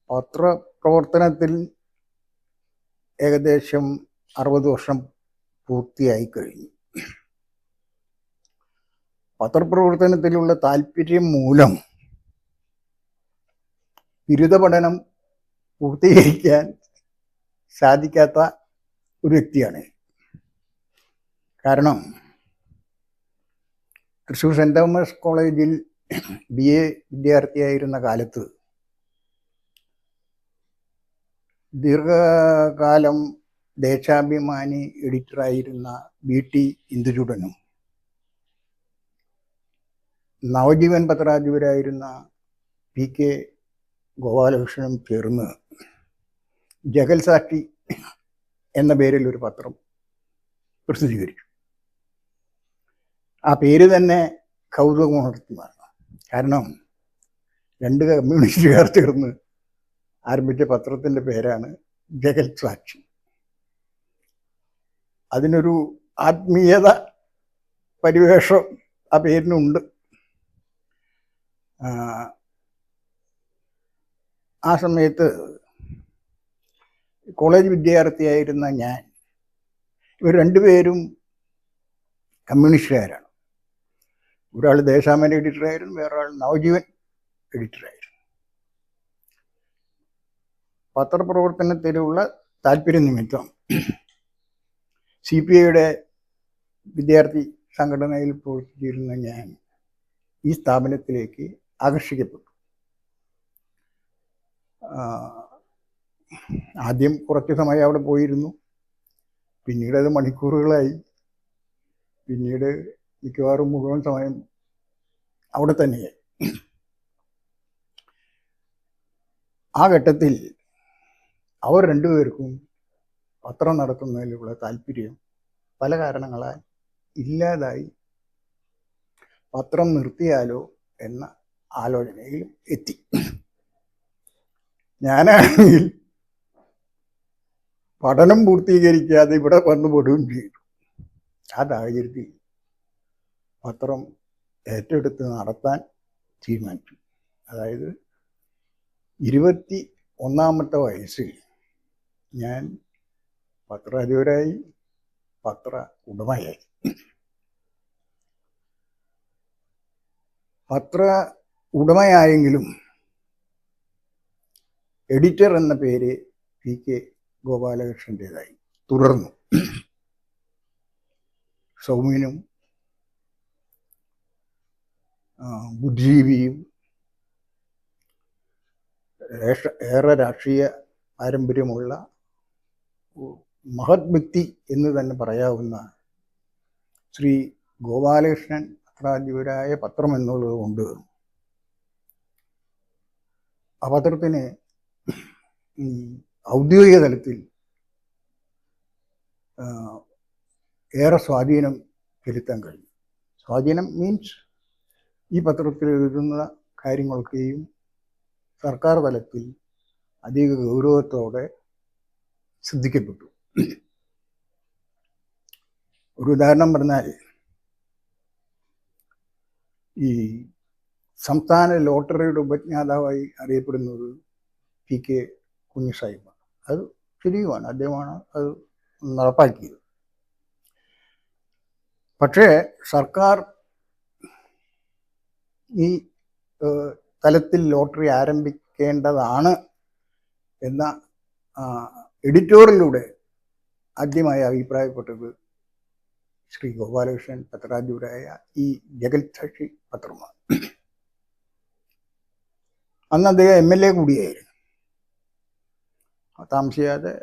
പത്രപ്രവർത്തനത്തിൽ ഏകദേശം 60 വർഷം പൂർത്തിയായി കഴിഞ്ഞു. പത്രപ്രവർത്തനത്തിലുള്ള താല്പര്യം മൂലം ബിരുദ പഠനം പൂർത്തീകരിക്കാൻ സാധിക്കാത്ത ഒരു വ്യക്തിയാണ്. കാരണം തൃശ്ശൂർ സെൻറ് തോമസ് കോളേജിൽ BA വിദ്യാർത്ഥിയായിരുന്ന കാലത്ത് ദീർഘകാലം ദേശാഭിമാനി എഡിറ്ററായിരുന്ന BT ഇന്ദുചൂടനും നവജീവൻ പത്രാധിപരായിരുന്ന PK ഗോപാലകൃഷ്ണനും ചേർന്ന് ജഗൽ സാക്ഷി എന്ന പേരിൽ ഒരു പത്രം പ്രസിദ്ധീകരിച്ചു. ആ പേര് തന്നെ കൗതുകമുണർത്തുന്നതാണ്. കാരണം 2 കമ്മ്യൂണിസ്റ്റുകാർ ചേർന്ന് ആരംഭിച്ച പത്രത്തിൻ്റെ പേരാണ് ജഗൽ സാക്ഷി. അതിനൊരു ആത്മീയത പരിവേഷം ആ പേരിനുണ്ട്. ആ സമയത്ത് കോളേജ് വിദ്യാർത്ഥിയായിരുന്ന ഞാൻ, ഇവർ 2 പേരും കമ്മ്യൂണിസ്റ്റുകാരാണ്. ഒരാൾ ദേശാഭിമാനി എഡിറ്ററായിരുന്നു, വേറൊരാൾ നവജീവൻ എഡിറ്ററായിരുന്നു. പത്രപ്രവർത്തനത്തിലുള്ള താല്പര്യ നിമിത്തം CPIയുടെ വിദ്യാർത്ഥി സംഘടനയിൽ പ്രവർത്തിച്ചിരുന്ന ഞാൻ ഈ സ്ഥാപനത്തിലേക്ക് ആകർഷിക്കപ്പെട്ടു. ആദ്യം കുറച്ച് സമയം അവിടെ പോയിരുന്നു, പിന്നീട് അത് മണിക്കൂറുകളായി, പിന്നീട് മിക്കവാറും മുഴുവൻ സമയം അവിടെ തന്നെയായി. ആ ഘട്ടത്തിൽ അവർ 2 പേർക്കും പത്രം നടത്തുന്നതിലുള്ള താല്പര്യം പല കാരണങ്ങളാൽ ഇല്ലാതായി. പത്രം നിർത്തിയാലോ എന്ന ആലോചനയിലും എത്തി. ഞാനാണെങ്കിൽ പഠനം പൂർത്തീകരിക്കാതെ ഇവിടെ വന്നുപെടുകയും ചെയ്തു. ആ സാഹചര്യത്തിൽ പത്രം ഏറ്റെടുത്ത് നടത്താൻ തീരുമാനിച്ചു. അതായത് 21ാമത്തെ വയസ്സിൽ ഞാൻ പത്രാധിപരായി, പത്ര ഉടമയായി. പത്ര ഉടമയായെങ്കിലും എഡിറ്റർ എന്ന പേര് PK ഗോപാലകൃഷ്ണൻ്റെതായി തുടർന്നു. സൗമ്യനും ബുദ്ധിജീവിയും ഏറെ രാഷ്ട്രീയ പാരമ്പര്യമുള്ള മഹത് വ്യക്തി എന്ന് തന്നെ പറയാവുന്ന ശ്രീ ഗോപാലകൃഷ്ണൻ പത്രാധിപരായ പത്രം എന്നുള്ളത് കൊണ്ട് ആ പത്രത്തിന് ഔദ്യോഗിക തലത്തിൽ ഏറെ സ്വാധീനം ചെലുത്താൻ കഴിയും. സ്വാധീനം മീൻസ് ഈ പത്രത്തിൽ എഴുതുന്ന കാര്യങ്ങളൊക്കെയും സർക്കാർ തലത്തിൽ അധിക ഗൗരവത്തോടെ ശ്രദ്ധിക്കപ്പെട്ടു. ഒരു ഉദാഹരണം പറഞ്ഞാൽ, ഈ സംസ്ഥാന ലോട്ടറിയുടെ ഉപജ്ഞാതാവായി അറിയപ്പെടുന്നത് PK കുഞ്ഞിസാഹിബാണ്. അത് ശരിയുമാണ്, അദ്ദേഹമാണ് അത് നടപ്പാക്കിയത്. പക്ഷേ സർക്കാർ ഈ തലത്തിൽ ലോട്ടറി ആരംഭിക്കേണ്ടതാണ് എന്ന എഡിറ്റോറിയലിലൂടെ ആദ്യമായി അഭിപ്രായപ്പെട്ടത് ശ്രീ ഗോപാലകൃഷ്ണൻ പത്രാധിപരായ ഈ ജഗൽ സാക്ഷി പത്രമാണ്. അന്ന് അദ്ദേഹം MLA കൂടിയായിരുന്നു. താമസിയാതെ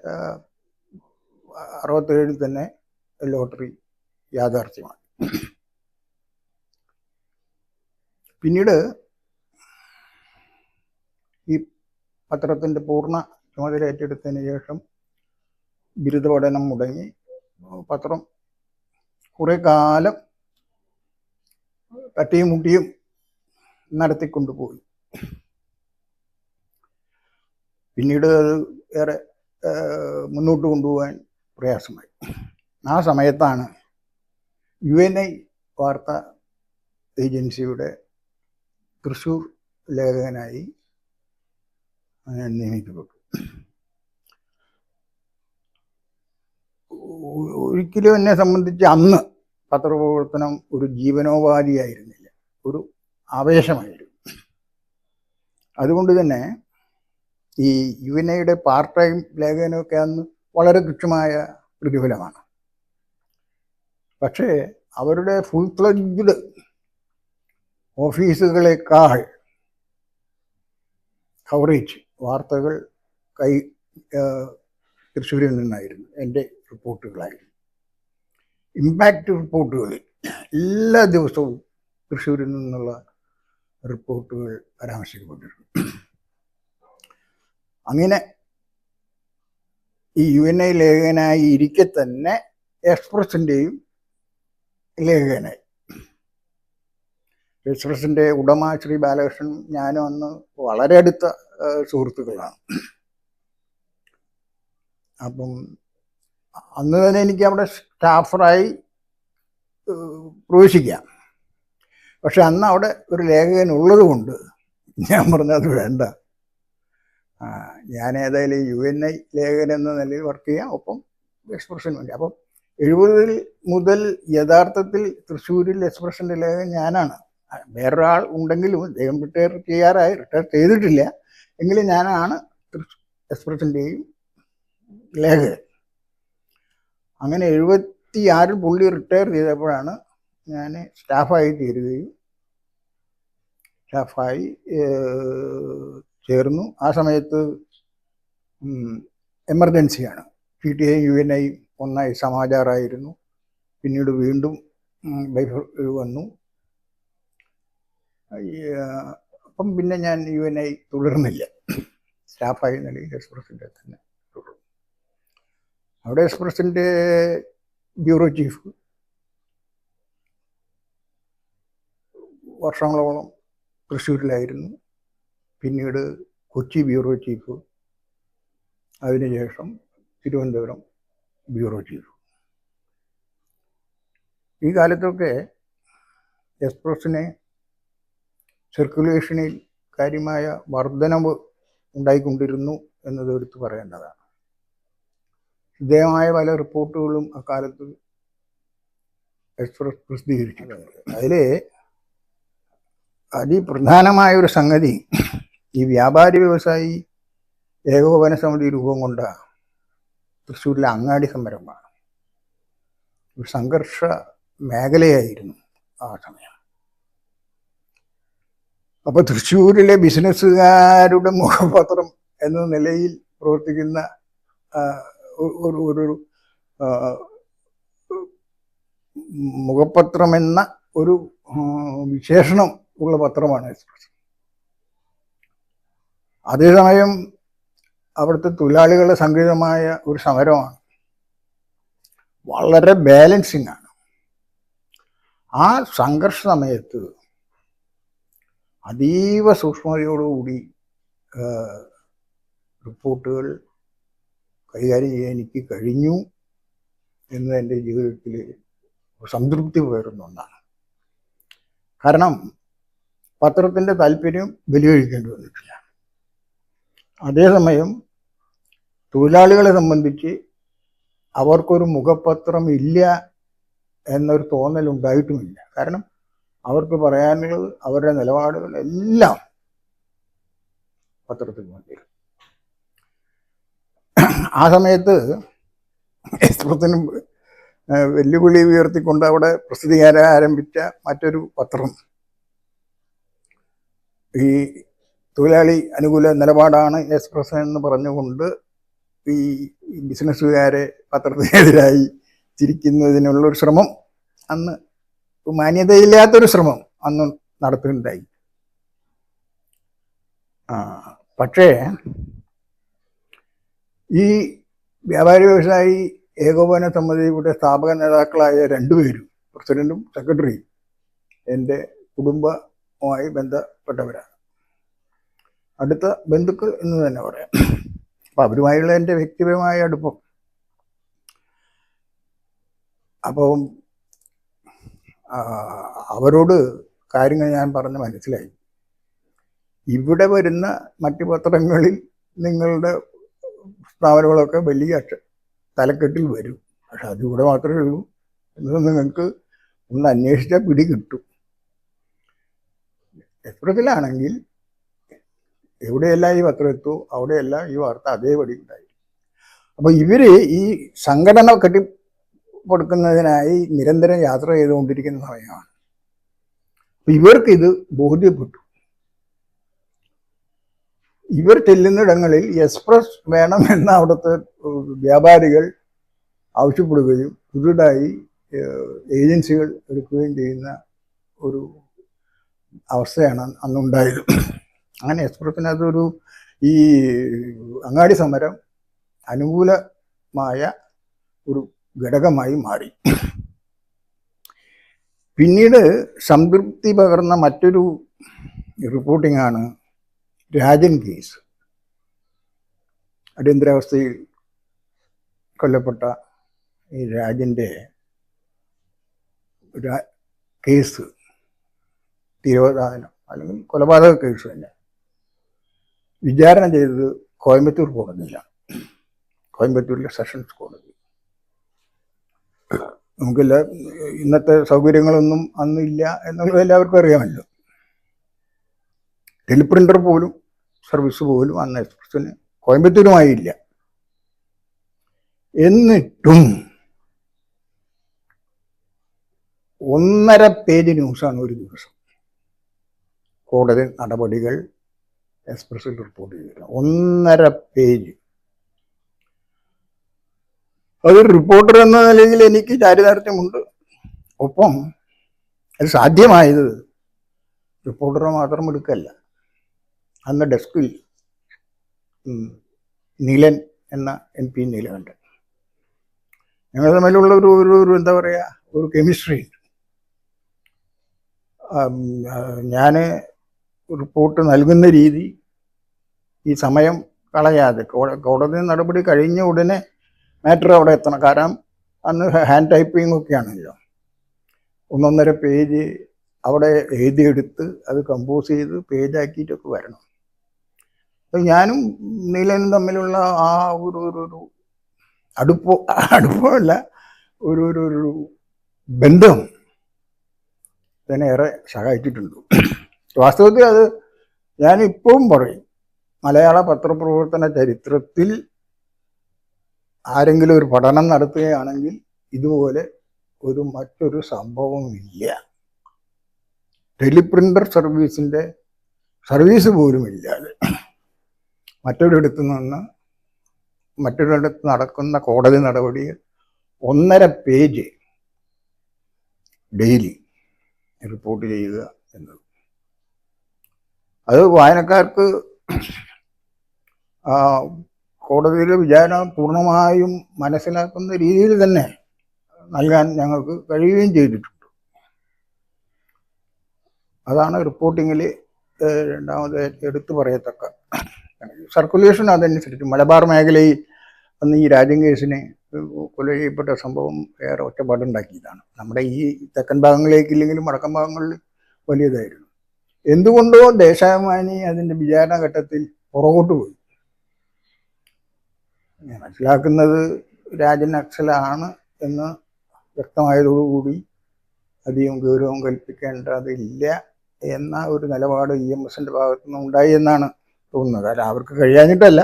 67 തന്നെ ലോട്ടറി യാഥാർത്ഥ്യമാണ്. പിന്നീട് ഈ പത്രത്തിൻ്റെ പൂർണ്ണ ചുമതല ഏറ്റെടുത്തതിന് ശേഷം ബിരുദ പഠനം മുടങ്ങി പത്രം കുറേ കാലം തട്ടിയും മുട്ടിയും നടത്തിക്കൊണ്ടുപോയി. പിന്നീട് അത് ഏറെ മുന്നോട്ട് കൊണ്ടുപോകാൻ പ്രയാസമായി. ആ സമയത്താണ് UNI വാർത്താ ഏജൻസിയുടെ തൃശ്ശൂർ ലേഖകനായി നിയമിക്കപ്പെട്ടു. ഒരിക്കലും എന്നെ സംബന്ധിച്ച് അന്ന് പത്രപ്രവർത്തനം ഒരു ജീവനോപാധിയായിരുന്നില്ല, ഒരു ആവേശമായിരുന്നു. അതുകൊണ്ട് തന്നെ ഈ UNA-യുടെ പാർട്ട് ടൈം ലേഖനമൊക്കെ അന്ന് വളരെ തുച്ഛമായ പ്രതിഫലമാണ്. പക്ഷേ അവരുടെ ഫുൾ ഫ്ലെഡ്ജ്ഡ് ഓഫീസുകളെക്കാൾ കവറേജ് വാർത്തകൾ തൃശ്ശൂരിൽ നിന്നായിരുന്നു. എൻ്റെ റിപ്പോർട്ടുകളായിരുന്നു. ഇമ്പാക്റ്റ് റിപ്പോർട്ടുകൾ എല്ലാ ദിവസവും തൃശ്ശൂരിൽ നിന്നുള്ള റിപ്പോർട്ടുകൾ പരാമർശിക്കപ്പെട്ടിരുന്നു. അങ്ങനെ ഈ UNA ലേഖകനായി ഇരിക്കെ തന്നെ എക്സ്പ്രസിൻ്റെയും ലേഖകനായി. എക്സ്പ്രസിൻ്റെ ഉടമ ശ്രീ ബാലകൃഷ്ണൻ ഞാനും അന്ന് വളരെ അടുത്ത സുഹൃത്തുക്കളാണ്. അപ്പം അന്ന് തന്നെ എനിക്ക് അവിടെ സ്റ്റാഫറായി പ്രവേശിക്കാം. പക്ഷെ അന്ന് അവിടെ ഒരു ലേഖകൻ ഉള്ളത് കൊണ്ട് ഞാൻ പറഞ്ഞത് വേണ്ട, ഞാൻ ഏതായാലും UNA ലേഖകൻ എന്ന നിലയിൽ വർക്ക് ചെയ്യാം, ഒപ്പം എക്സ്പ്രഷന് വേണ്ടി. അപ്പം 70 മുതൽ യഥാർത്ഥത്തിൽ തൃശ്ശൂരിൽ എക്സ്പ്രഷൻ്റെ ലേഖകൻ ഞാനാണ്. വേറൊരാൾ ഉണ്ടെങ്കിലും അദ്ദേഹം റിട്ടയർ ചെയ്തിട്ടില്ല, എങ്കിലും ഞാനാണ് എക്സ്പ്രസിൻ്റെയും ലേഖകൻ. അങ്ങനെ 76 പുള്ളി റിട്ടയർ ചെയ്തപ്പോഴാണ് ഞാൻ സ്റ്റാഫായി ചേർന്നു. ആ സമയത്ത് എമർജൻസിയാണ്. PTI UNA ഒന്നായി സമാചാറായിരുന്നു. പിന്നീട് വീണ്ടും വന്നു. അപ്പം പിന്നെ ഞാൻ UNA തുടർന്നില്ല, സ്റ്റാഫായി നിലയിൽ എക്സ്പ്രസിൻ്റെ തന്നെ തുടർന്നു. അവിടെ എക്സ്പ്രസിൻ്റെ ബ്യൂറോ ചീഫ് വർഷങ്ങളോളം തൃശ്ശൂരിലായിരുന്നു. പിന്നീട് കൊച്ചി ബ്യൂറോ ചീഫ്, അതിനുശേഷം തിരുവനന്തപുരം ബ്യൂറോ ചീഫ്. ഈ കാലത്തൊക്കെ എക്സ്പ്രസിനെ സർക്കുലേഷനിൽ കാര്യമായ വർധനവ് ഉണ്ടായിക്കൊണ്ടിരുന്നു എന്നത് എടുത്ത് പറയേണ്ടതാണ്. ശ്രദ്ധേയമായ പല റിപ്പോർട്ടുകളും അക്കാലത്ത് എക്സ്പ്രസ് പ്രസിദ്ധീകരിച്ചിട്ടുണ്ട്. അതിൽ അതിപ്രധാനമായൊരു സംഗതി ഈ വ്യാപാരി വ്യവസായി ഏകോപന സമിതി രൂപം കൊണ്ട തൃശ്ശൂരിലെ അങ്ങാടി സമരമാണ്. ഒരു സംഘർഷ മേഖലയായിരുന്നു ആ സമയം. അപ്പോൾ തൃശ്ശൂരിലെ ബിസിനസ്സുകാരുടെ മുഖപത്രം എന്ന നിലയിൽ പ്രവർത്തിക്കുന്ന ഒരു മുഖപത്രമെന്ന ഒരു വിശേഷണം ഉള്ള പത്രമാണ് എക്സ്പ്രസ്. അതേസമയം അവിടുത്തെ തൊഴിലാളികളുടെ സംഘടിതമായ ഒരു സമരമാണ്, വളരെ ബാലൻസിങ് ആണ്. ആ സംഘർഷ സമയത്ത് അതീവ സൂക്ഷ്മതയോടുകൂടി റിപ്പോർട്ടുകൾ കൈകാര്യം ചെയ്യാൻ എനിക്ക് കഴിഞ്ഞു എന്ന് എൻ്റെ ജീവിതത്തിൽ സംതൃപ്തി പകരുന്ന ഒന്നാണ്. കാരണം പത്രത്തിൻ്റെ താല്പര്യം ബലികഴിക്കേണ്ടി വന്നിട്ടില്ല. അതേസമയം തൊഴിലാളികളെ സംബന്ധിച്ച് അവർക്കൊരു മുഖപത്രം ഇല്ല എന്നൊരു തോന്നലുണ്ടായിട്ടുമില്ല. കാരണം അവർക്ക് പറയാനുള്ളത്, അവരുടെ നിലപാടുകൾ എല്ലാം പത്രത്തിന് വേണ്ടി. ആ സമയത്ത് എക്സ്പ്രസിന് വെല്ലുവിളി ഉയർത്തിക്കൊണ്ട് അവിടെ പ്രസിദ്ധീകരിക്കാൻ ആരംഭിച്ച മറ്റൊരു പത്രം ഈ തൊഴിലാളി അനുകൂല നിലപാടാണ് എക്സ്പ്രസ് എന്ന് പറഞ്ഞുകൊണ്ട് ഈ ബിസിനസ്സുകാരെ പത്രത്തിനെതിരായി തിരിക്കുന്നതിനുള്ളൊരു ശ്രമം, അന്ന് മാന്യതയില്ലാത്തൊരു ശ്രമം അന്ന് നടത്തുകയുണ്ടായി. പക്ഷേ ഈ വ്യാപാരി വ്യവസായി ഏകോപന സമിതിയുടെ സ്ഥാപക നേതാക്കളായ രണ്ടുപേരും, പ്രസിഡന്റും സെക്രട്ടറിയും, എൻ്റെ കുടുംബവുമായി ബന്ധപ്പെട്ടവരാണ്, അടുത്ത ബന്ധുക്കൾ എന്ന് തന്നെ പറയാം. അപ്പം അവരുമായുള്ള എൻ്റെ വ്യക്തിപരമായ അടുപ്പം. അപ്പം അവരോട് കാര്യങ്ങൾ ഞാൻ പറഞ്ഞ് മനസ്സിലായി. ഇവിടെ വരുന്ന മറ്റു പത്രങ്ങളിൽ നിങ്ങളുടെ സ്ഥാപനങ്ങളൊക്കെ വലിയ തലക്കെട്ടിൽ വരും. പക്ഷെ അതിവിടെ മാത്രമേ ഉള്ളൂ എന്നത് നിങ്ങൾക്ക് ഒന്ന് അന്വേഷിച്ചാൽ പിടി കിട്ടും. എക്സ്പ്രസിലാണെങ്കിൽ എവിടെയെല്ലാം ഈ പത്രം എത്തുമോ അവിടെയെല്ലാം ഈ വാർത്ത അതേപടി ഉണ്ടായി. അപ്പോൾ ഇവര് ഈ സംഘടന കെട്ടിപ്പടുക്കുന്നതിനായി നിരന്തരം യാത്ര ചെയ്തുകൊണ്ടിരിക്കുന്ന സമയമാണ്. ഇവർക്കിത് ബോധ്യപ്പെട്ടു. ഇവർ ചെല്ലുന്നിടങ്ങളിൽ എക്സ്പ്രസ് വേണമെന്ന് അവിടുത്തെ വ്യാപാരികൾ ആവശ്യപ്പെടുകയും പുതുതായി ഏജൻസികൾ എടുക്കുകയും ചെയ്യുന്ന ഒരു അവസ്ഥയാണ് അന്നുണ്ടായത്. അങ്ങനെ എക്സ്പ്രസിനകത്തൊരു ഈ അങ്ങാടി സമരം അനുകൂലമായ ഒരു ഘടകമായി മാറി. പിന്നീട് സംതൃപ്തി പകർന്ന മറ്റൊരു റിപ്പോർട്ടിംഗാണ് രാജൻ കേസ്. അടിയന്തരാവസ്ഥയിൽ കൊല്ലപ്പെട്ട ഈ രാജൻ്റെ കേസ്, തിരോധാനം അല്ലെങ്കിൽ കൊലപാതക കേസ് തന്നെ വിചാരണ ചെയ്തത് കോയമ്പത്തൂർ കോടതിയിലാണ്. കോയമ്പത്തൂരിലെ സെഷൻസ് കോടതി. നമുക്കില്ല ഇന്നത്തെ സൗകര്യങ്ങളൊന്നും അന്നില്ല എന്നുള്ളത് എല്ലാവർക്കും അറിയാമല്ലോ. ടെലിപ്രിൻ്റർ പോലും സർവീസ് പോലും അന്ന് എക്സ്പ്രസിന് കോയമ്പത്തൂരുമായില്ല. എന്നിട്ടും 1.5 പേജ് ന്യൂസാണ് ഒരു ദിവസം കോടതി നടപടികൾ എക്സ്പ്രസിൽ റിപ്പോർട്ട് ചെയ്തില്ല. 1.5 പേജ്. അതൊരു റിപ്പോർട്ടർ എന്ന നിലയിൽ എനിക്ക് ചാരിതാർത്ഥ്യമുണ്ട്. ഒപ്പം അത് സാധ്യമായത് റിപ്പോർട്ടറെ മാത്രം എടുക്കല്ല. അന്ന് ഡെസ്കിൽ നീലൻ എന്ന MP നീലകണ്ഠൻ, ഞങ്ങൾ തമ്മിലുള്ള ഒരു എന്താ പറയുക, ഒരു കെമിസ്ട്രി. ഞാൻ റിപ്പോർട്ട് നൽകുന്ന രീതി ഈ സമയം കളയാതെ കോടതി നടപടി കഴിഞ്ഞ ഉടനെ മാറ്റർ അവിടെ എത്തണം. കാരണം അന്ന് ഹാൻഡ് ടൈപ്പിംഗ് ഒക്കെ ആണല്ലോ. 1.5 പേജ് അവിടെ എഴുതിയെടുത്ത് അത് കമ്പോസ് ചെയ്ത് പേജാക്കിയിട്ടൊക്കെ വരണം. അപ്പം ഞാനും നീലനും തമ്മിലുള്ള ആ ഒരു അടുപ്പമല്ല, ഒരു ബന്ധം തന്നെ ഏറെ സഹായിച്ചിട്ടുണ്ട്. വാസ്തവത്തിൽ അത് ഞാനിപ്പോഴും പറയും, മലയാള പത്രപ്രവർത്തന ചരിത്രത്തിൽ ആരെങ്കിലും ഒരു പഠനം നടത്തുകയാണെങ്കിൽ ഇതുപോലെ മറ്റൊരു സംഭവമില്ല. ടെലിപ്രിൻ്റർ സർവീസ് പോലും ഇല്ലാതെ മറ്റൊരിടത്ത് നടക്കുന്ന കോടതി നടപടികൾ 1.5 പേജ് ഡെയിലി റിപ്പോർട്ട് ചെയ്യുക എന്നത് അത് വായനക്കാർക്ക് കോടതിയിലെ വിചാരണ പൂർണ്ണമായും മനസ്സിലാക്കുന്ന രീതിയിൽ തന്നെ നൽകാൻ ഞങ്ങൾക്ക് കഴിയുകയും ചെയ്തിട്ടുണ്ട്. അതാണ് റിപ്പോർട്ടിങ്ങിൽ രണ്ടാമത് എടുത്തു പറയത്തക്ക സർക്കുലേഷൻ. അതനുസരിച്ച് മലബാർ മേഖലയിൽ അന്ന് ഈ രാജൻ കേസിനെ കൊല ചെയ്യപ്പെട്ട സംഭവം ഏറെ ഒറ്റപ്പാടുണ്ടാക്കിയതാണ്. നമ്മുടെ ഈ തെക്കൻ ഭാഗങ്ങളിലേക്കില്ലെങ്കിലും വടക്കൻ ഭാഗങ്ങളിൽ വലിയതായിരുന്നു. എന്തുകൊണ്ടോ ദേശാഭിമാനി അതിൻ്റെ വിചാരണ ഘട്ടത്തിൽ പുറകോട്ട് പോയി. ഞാൻ മനസ്സിലാക്കുന്നത് രാജൻ നക്സലാണ് എന്ന് വ്യക്തമായതോടുകൂടി അധികം ഗൗരവം കൽപ്പിക്കേണ്ടതില്ല എന്ന ഒരു നിലപാട് EMSൻ്റെ ഭാഗത്തുനിന്ന് ഉണ്ടായി എന്നാണ് തോന്നുന്നത്. കാരണം അവർക്ക് കഴിയാഞ്ഞിട്ടല്ല,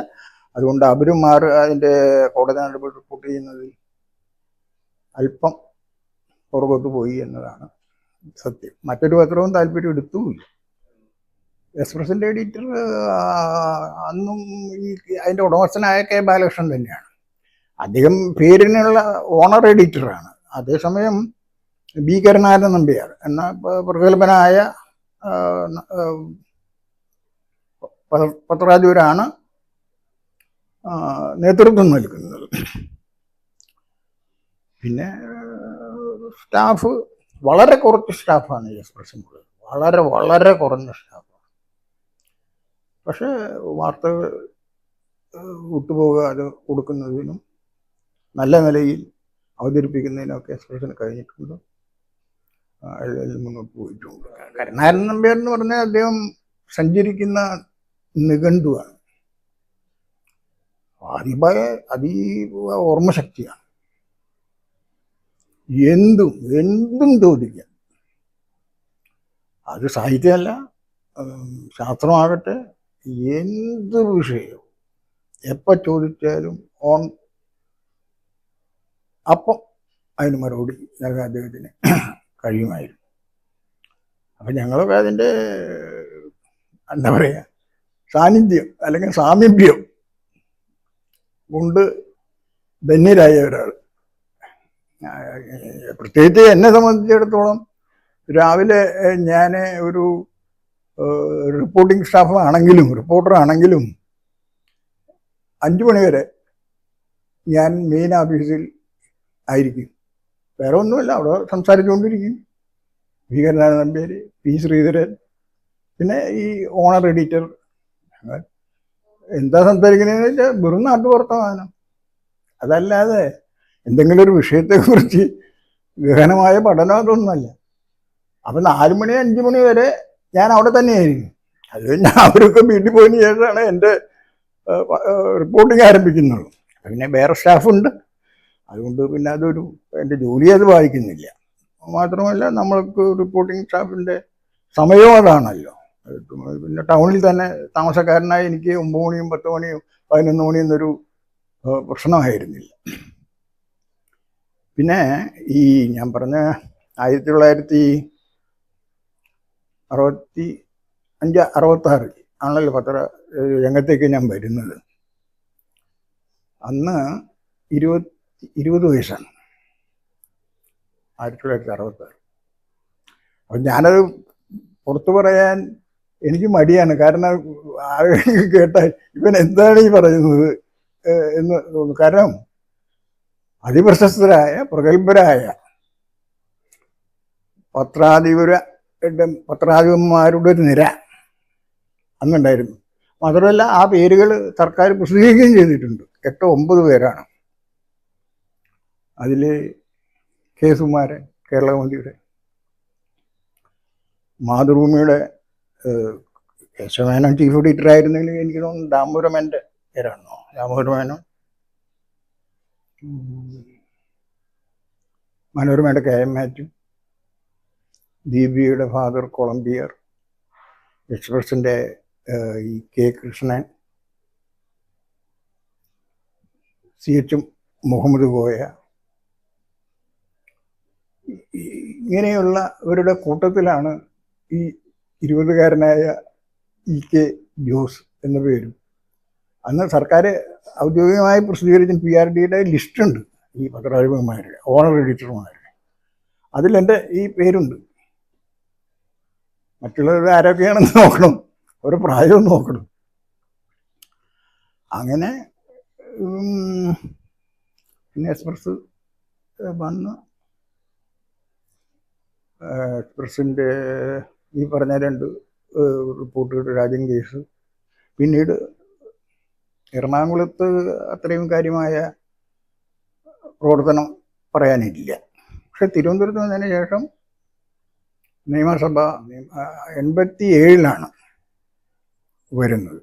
അതുകൊണ്ട് അവരും അതിൻ്റെ കോടതി നടപടി റിപ്പോർട്ട് ചെയ്യുന്നതിൽ അല്പം പുറകോട്ട് പോയി എന്നതാണ് സത്യം. മറ്റൊരു പത്രവും താല്പര്യം എടുത്തുമില്ല. എക്സ്പ്രസിൻ്റെ എഡിറ്റർ അന്നും ഈ അതിൻ്റെ ഉടമസ്ഥനായ K. ബാലകൃഷ്ണൻ തന്നെയാണ്. അദ്ദേഹം പേരിനുള്ള ഓണർ എഡിറ്ററാണ്. അതേസമയം B. കരുണാകരൻ നമ്പ്യാർ എന്ന പ്രഗത്ഭനായ പത്രാധിപരാണ് നേതൃത്വം നൽകുന്നത്. പിന്നെ സ്റ്റാഫ് വളരെ കുറച്ച് സ്റ്റാഫാണ് ഈ എക്സ്പ്രസിനുള്ളത്. വളരെ വളരെ കുറഞ്ഞ സ്റ്റാഫാണ്. പക്ഷേ വാർത്തകൾ വിട്ടുപോകാതെ കൊടുക്കുന്നതിനും നല്ല നിലയിൽ അവതരിപ്പിക്കുന്നതിനൊക്കെ എക്സ്പ്രസിന് കഴിഞ്ഞിട്ടുണ്ട്. അതിൽ മുന്നോട്ട് പോയിട്ടുണ്ട്. കരുണാകരൻ നമ്പ്യാർ എന്ന് പറഞ്ഞാൽ അദ്ദേഹം സഞ്ചരിക്കുന്ന നിഘണ്ടുവാണ്. അതിഭയ ഓർമ്മശക്തിയാണ്. എന്തും എന്തും ചോദിക്കാം. അത് സാഹിത്യമല്ല, ശാസ്ത്രമാകട്ടെ, എന്ത് വിഷയവും എപ്പോൾ ചോദിച്ചാലും അപ്പം അതിന് മറുപടി നൽകാൻ അദ്ദേഹത്തിന് കഴിയുമായിരുന്നു. അപ്പം ഞങ്ങളൊക്കെ അതിൻ്റെ എന്താ പറയുക, സാന്നിധ്യം അല്ലെങ്കിൽ സാമീപ്യം കൊണ്ട് ധന്യരായ ഒരാൾ. പ്രത്യേകിച്ച് എന്നെ സംബന്ധിച്ചിടത്തോളം രാവിലെ ഞാൻ ഒരു റിപ്പോർട്ടിംഗ് സ്റ്റാഫ് ആണെങ്കിലും റിപ്പോർട്ടറാണെങ്കിലും 5 മണി വരെ ഞാൻ മെയിൻ ഓഫീസിൽ ആയിരിക്കും. വേറെ ഒന്നുമില്ല, അവിടെ സംസാരിച്ചുകൊണ്ടിരിക്കും. ഭീകരനാഥ നമ്പ്യാർ, പി ശ്രീധരൻ, പിന്നെ ഈ ഓണർ എഡിറ്റർ. എന്താ സംസാരിക്കുന്നതെന്ന് വെച്ചാൽ വെറും നാട്ടുവർത്തമാനം. അതല്ലാതെ എന്തെങ്കിലും ഒരു വിഷയത്തെക്കുറിച്ച് ഗഹനമായ പഠനം അതൊന്നുമല്ല. അപ്പം 4 മണി 5 മണി വരെ ഞാൻ അവിടെ തന്നെയായിരിക്കും. അത് കഴിഞ്ഞ് അവരൊക്കെ വീട്ടിൽ പോയതിന് ശേഷമാണ് എൻ്റെ റിപ്പോർട്ടിങ് ആരംഭിക്കുന്നുള്ളൂ. പിന്നെ വേറെ സ്റ്റാഫുണ്ട്, അതുകൊണ്ട് പിന്നെ അതൊരു എൻ്റെ ജോലി അത് വായിക്കുന്നില്ല. മാത്രമല്ല നമ്മൾക്ക് റിപ്പോർട്ടിംഗ് സ്റ്റാഫിൻ്റെ സമയവും അതാണല്ലോ. പിന്നെ ടൗണിൽ തന്നെ താമസക്കാരനായി എനിക്ക് 9 മണിയും 10 മണിയും 11 മണിയും എന്നൊരു പ്രശ്നമായിരുന്നില്ല. പിന്നെ ഈ ഞാൻ പറഞ്ഞ 1965-66 ആണല്ലോ പത്ര രംഗത്തേക്ക് ഞാൻ വരുന്നത്. അന്ന് 20 വയസ്സാണ്, 1966. അപ്പം ഞാനത് പുറത്തു പറയാൻ എനിക്ക് മടിയാണ്. കാരണം ആരെങ്കിലും കേട്ടാൽ ഇവൻ എന്താണ് ഈ പറയുന്നത് എന്ന് തോന്നുന്നു. കാരണം അതിപ്രശസ്തരായ പ്രഗത്ഭരായ പത്രാധിപന്മാരുടെ ഒരു നിര അന്നുണ്ടായിരുന്നു. മാത്രമല്ല ആ പേരുകൾ സർക്കാർ പ്രസിദ്ധീകരിക്കുകയും ചെയ്തിട്ടുണ്ട്. 8-9 പേരാണ്. അതിൽ കെ സുകുമാരൻ കേരളകൗമുദിയുടെ, മാതൃഭൂമിയുടെ കേശവമേനോൻ ചീഫ് എഡിറ്റർ ആയിരുന്നെങ്കിൽ എനിക്ക് തോന്നുന്നു ദാമോദരമേനോൻ്റെ പേരാണോ, ദാമോദരമേനോൻ, മനോരമയുടെ കെ എം മാത്യു, ദീപികയുടെ ഫാദർ കൊളംബിയർ, എക്സ്പ്രസിൻ്റെ ഈ കെ കൃഷ്ണൻ, CH മുഹമ്മദ് കോയ, ഇങ്ങനെയുള്ളവരുടെ കൂട്ടത്തിലാണ് ഈ 20കാരനായ EK ജോസ് എന്ന പേരും. അന്ന് സർക്കാർ ഔദ്യോഗികമായി പ്രസിദ്ധീകരിച്ച PRDയുടെ ലിസ്റ്റുണ്ട് ഈ പത്രാധിപന്മാരുടെ, ഓണർ എഡിറ്റർമാരുടെ. അതിലെൻ്റെ ഈ പേരുണ്ട്. മറ്റുള്ളവർ ആരൊക്കെയാണെന്ന് നോക്കണം, ഒരു പ്രായവും നോക്കണം. അങ്ങനെ പിന്നെ എക്സ്പ്രസ് വന്ന് എക്സ്പ്രസിൻ്റെ ഈ പറഞ്ഞ 2 റിപ്പോർട്ടുകൾ, രാജ്യം കേസ്. പിന്നീട് എറണാകുളത്ത് അത്രയും കാര്യമായ പ്രവർത്തനം പറയാനില്ല. പക്ഷെ തിരുവനന്തപുരത്ത് വന്നതിന് ശേഷം നിയമസഭ 87 വരുന്നത്.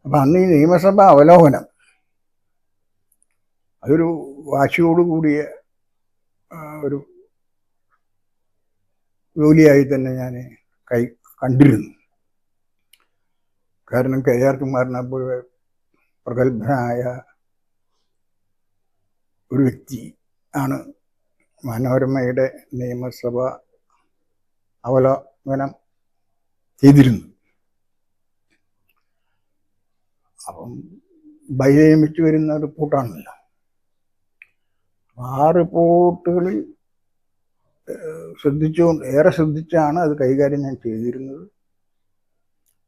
അപ്പം അന്ന് ഈ നിയമസഭ അവലോകനം അതൊരു വാശിയോടുകൂടിയ ഒരു ജോലിയായി തന്നെ ഞാൻ കണ്ടിരുന്നു. കാരണം KR കുമാരനെ പോലെ പ്രഗത്ഭനായ ഒരു വ്യക്തി ആണ് മനോരമയുടെ നിയമസഭ അവലോകനം ചെയ്തിരുന്നു. അപ്പം ബൈനിയമിച്ച് വരുന്ന റിപ്പോർട്ടാണല്ലോ. ആ റിപ്പോർട്ടുകളിൽ ഏറെ ശ്രദ്ധിച്ചാണ് അത് കൈകാര്യം ഞാൻ ചെയ്തിരുന്നത്.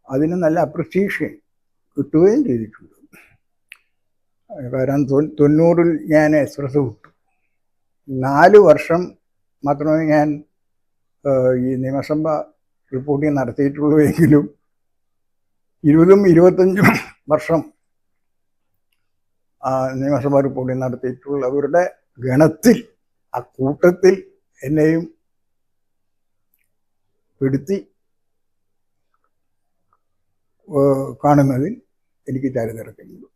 അതിന് നല്ല അപ്രിസിയേഷൻ കിട്ടുകയും ചെയ്തിട്ടുണ്ട്. കാരണം 90-ൽ ഞാൻ എക്സ്പ്രസ് വിട്ടു. 4 വർഷം മാത്രമേ ഞാൻ ഈ നിയമസഭ റിപ്പോർട്ടിങ് നടത്തിയിട്ടുള്ളൂ. എങ്കിലും 20-25 വർഷം നിയമസഭ റിപ്പോർട്ടിങ് നടത്തിയിട്ടുള്ളവരുടെ ഗണത്തിൽ, ആ കൂട്ടത്തിൽ എന്നെയും പെടുത്തി കാണുന്നതിൽ എനിക്ക് ചാരിതാർത്ഥ്യമുണ്ട്.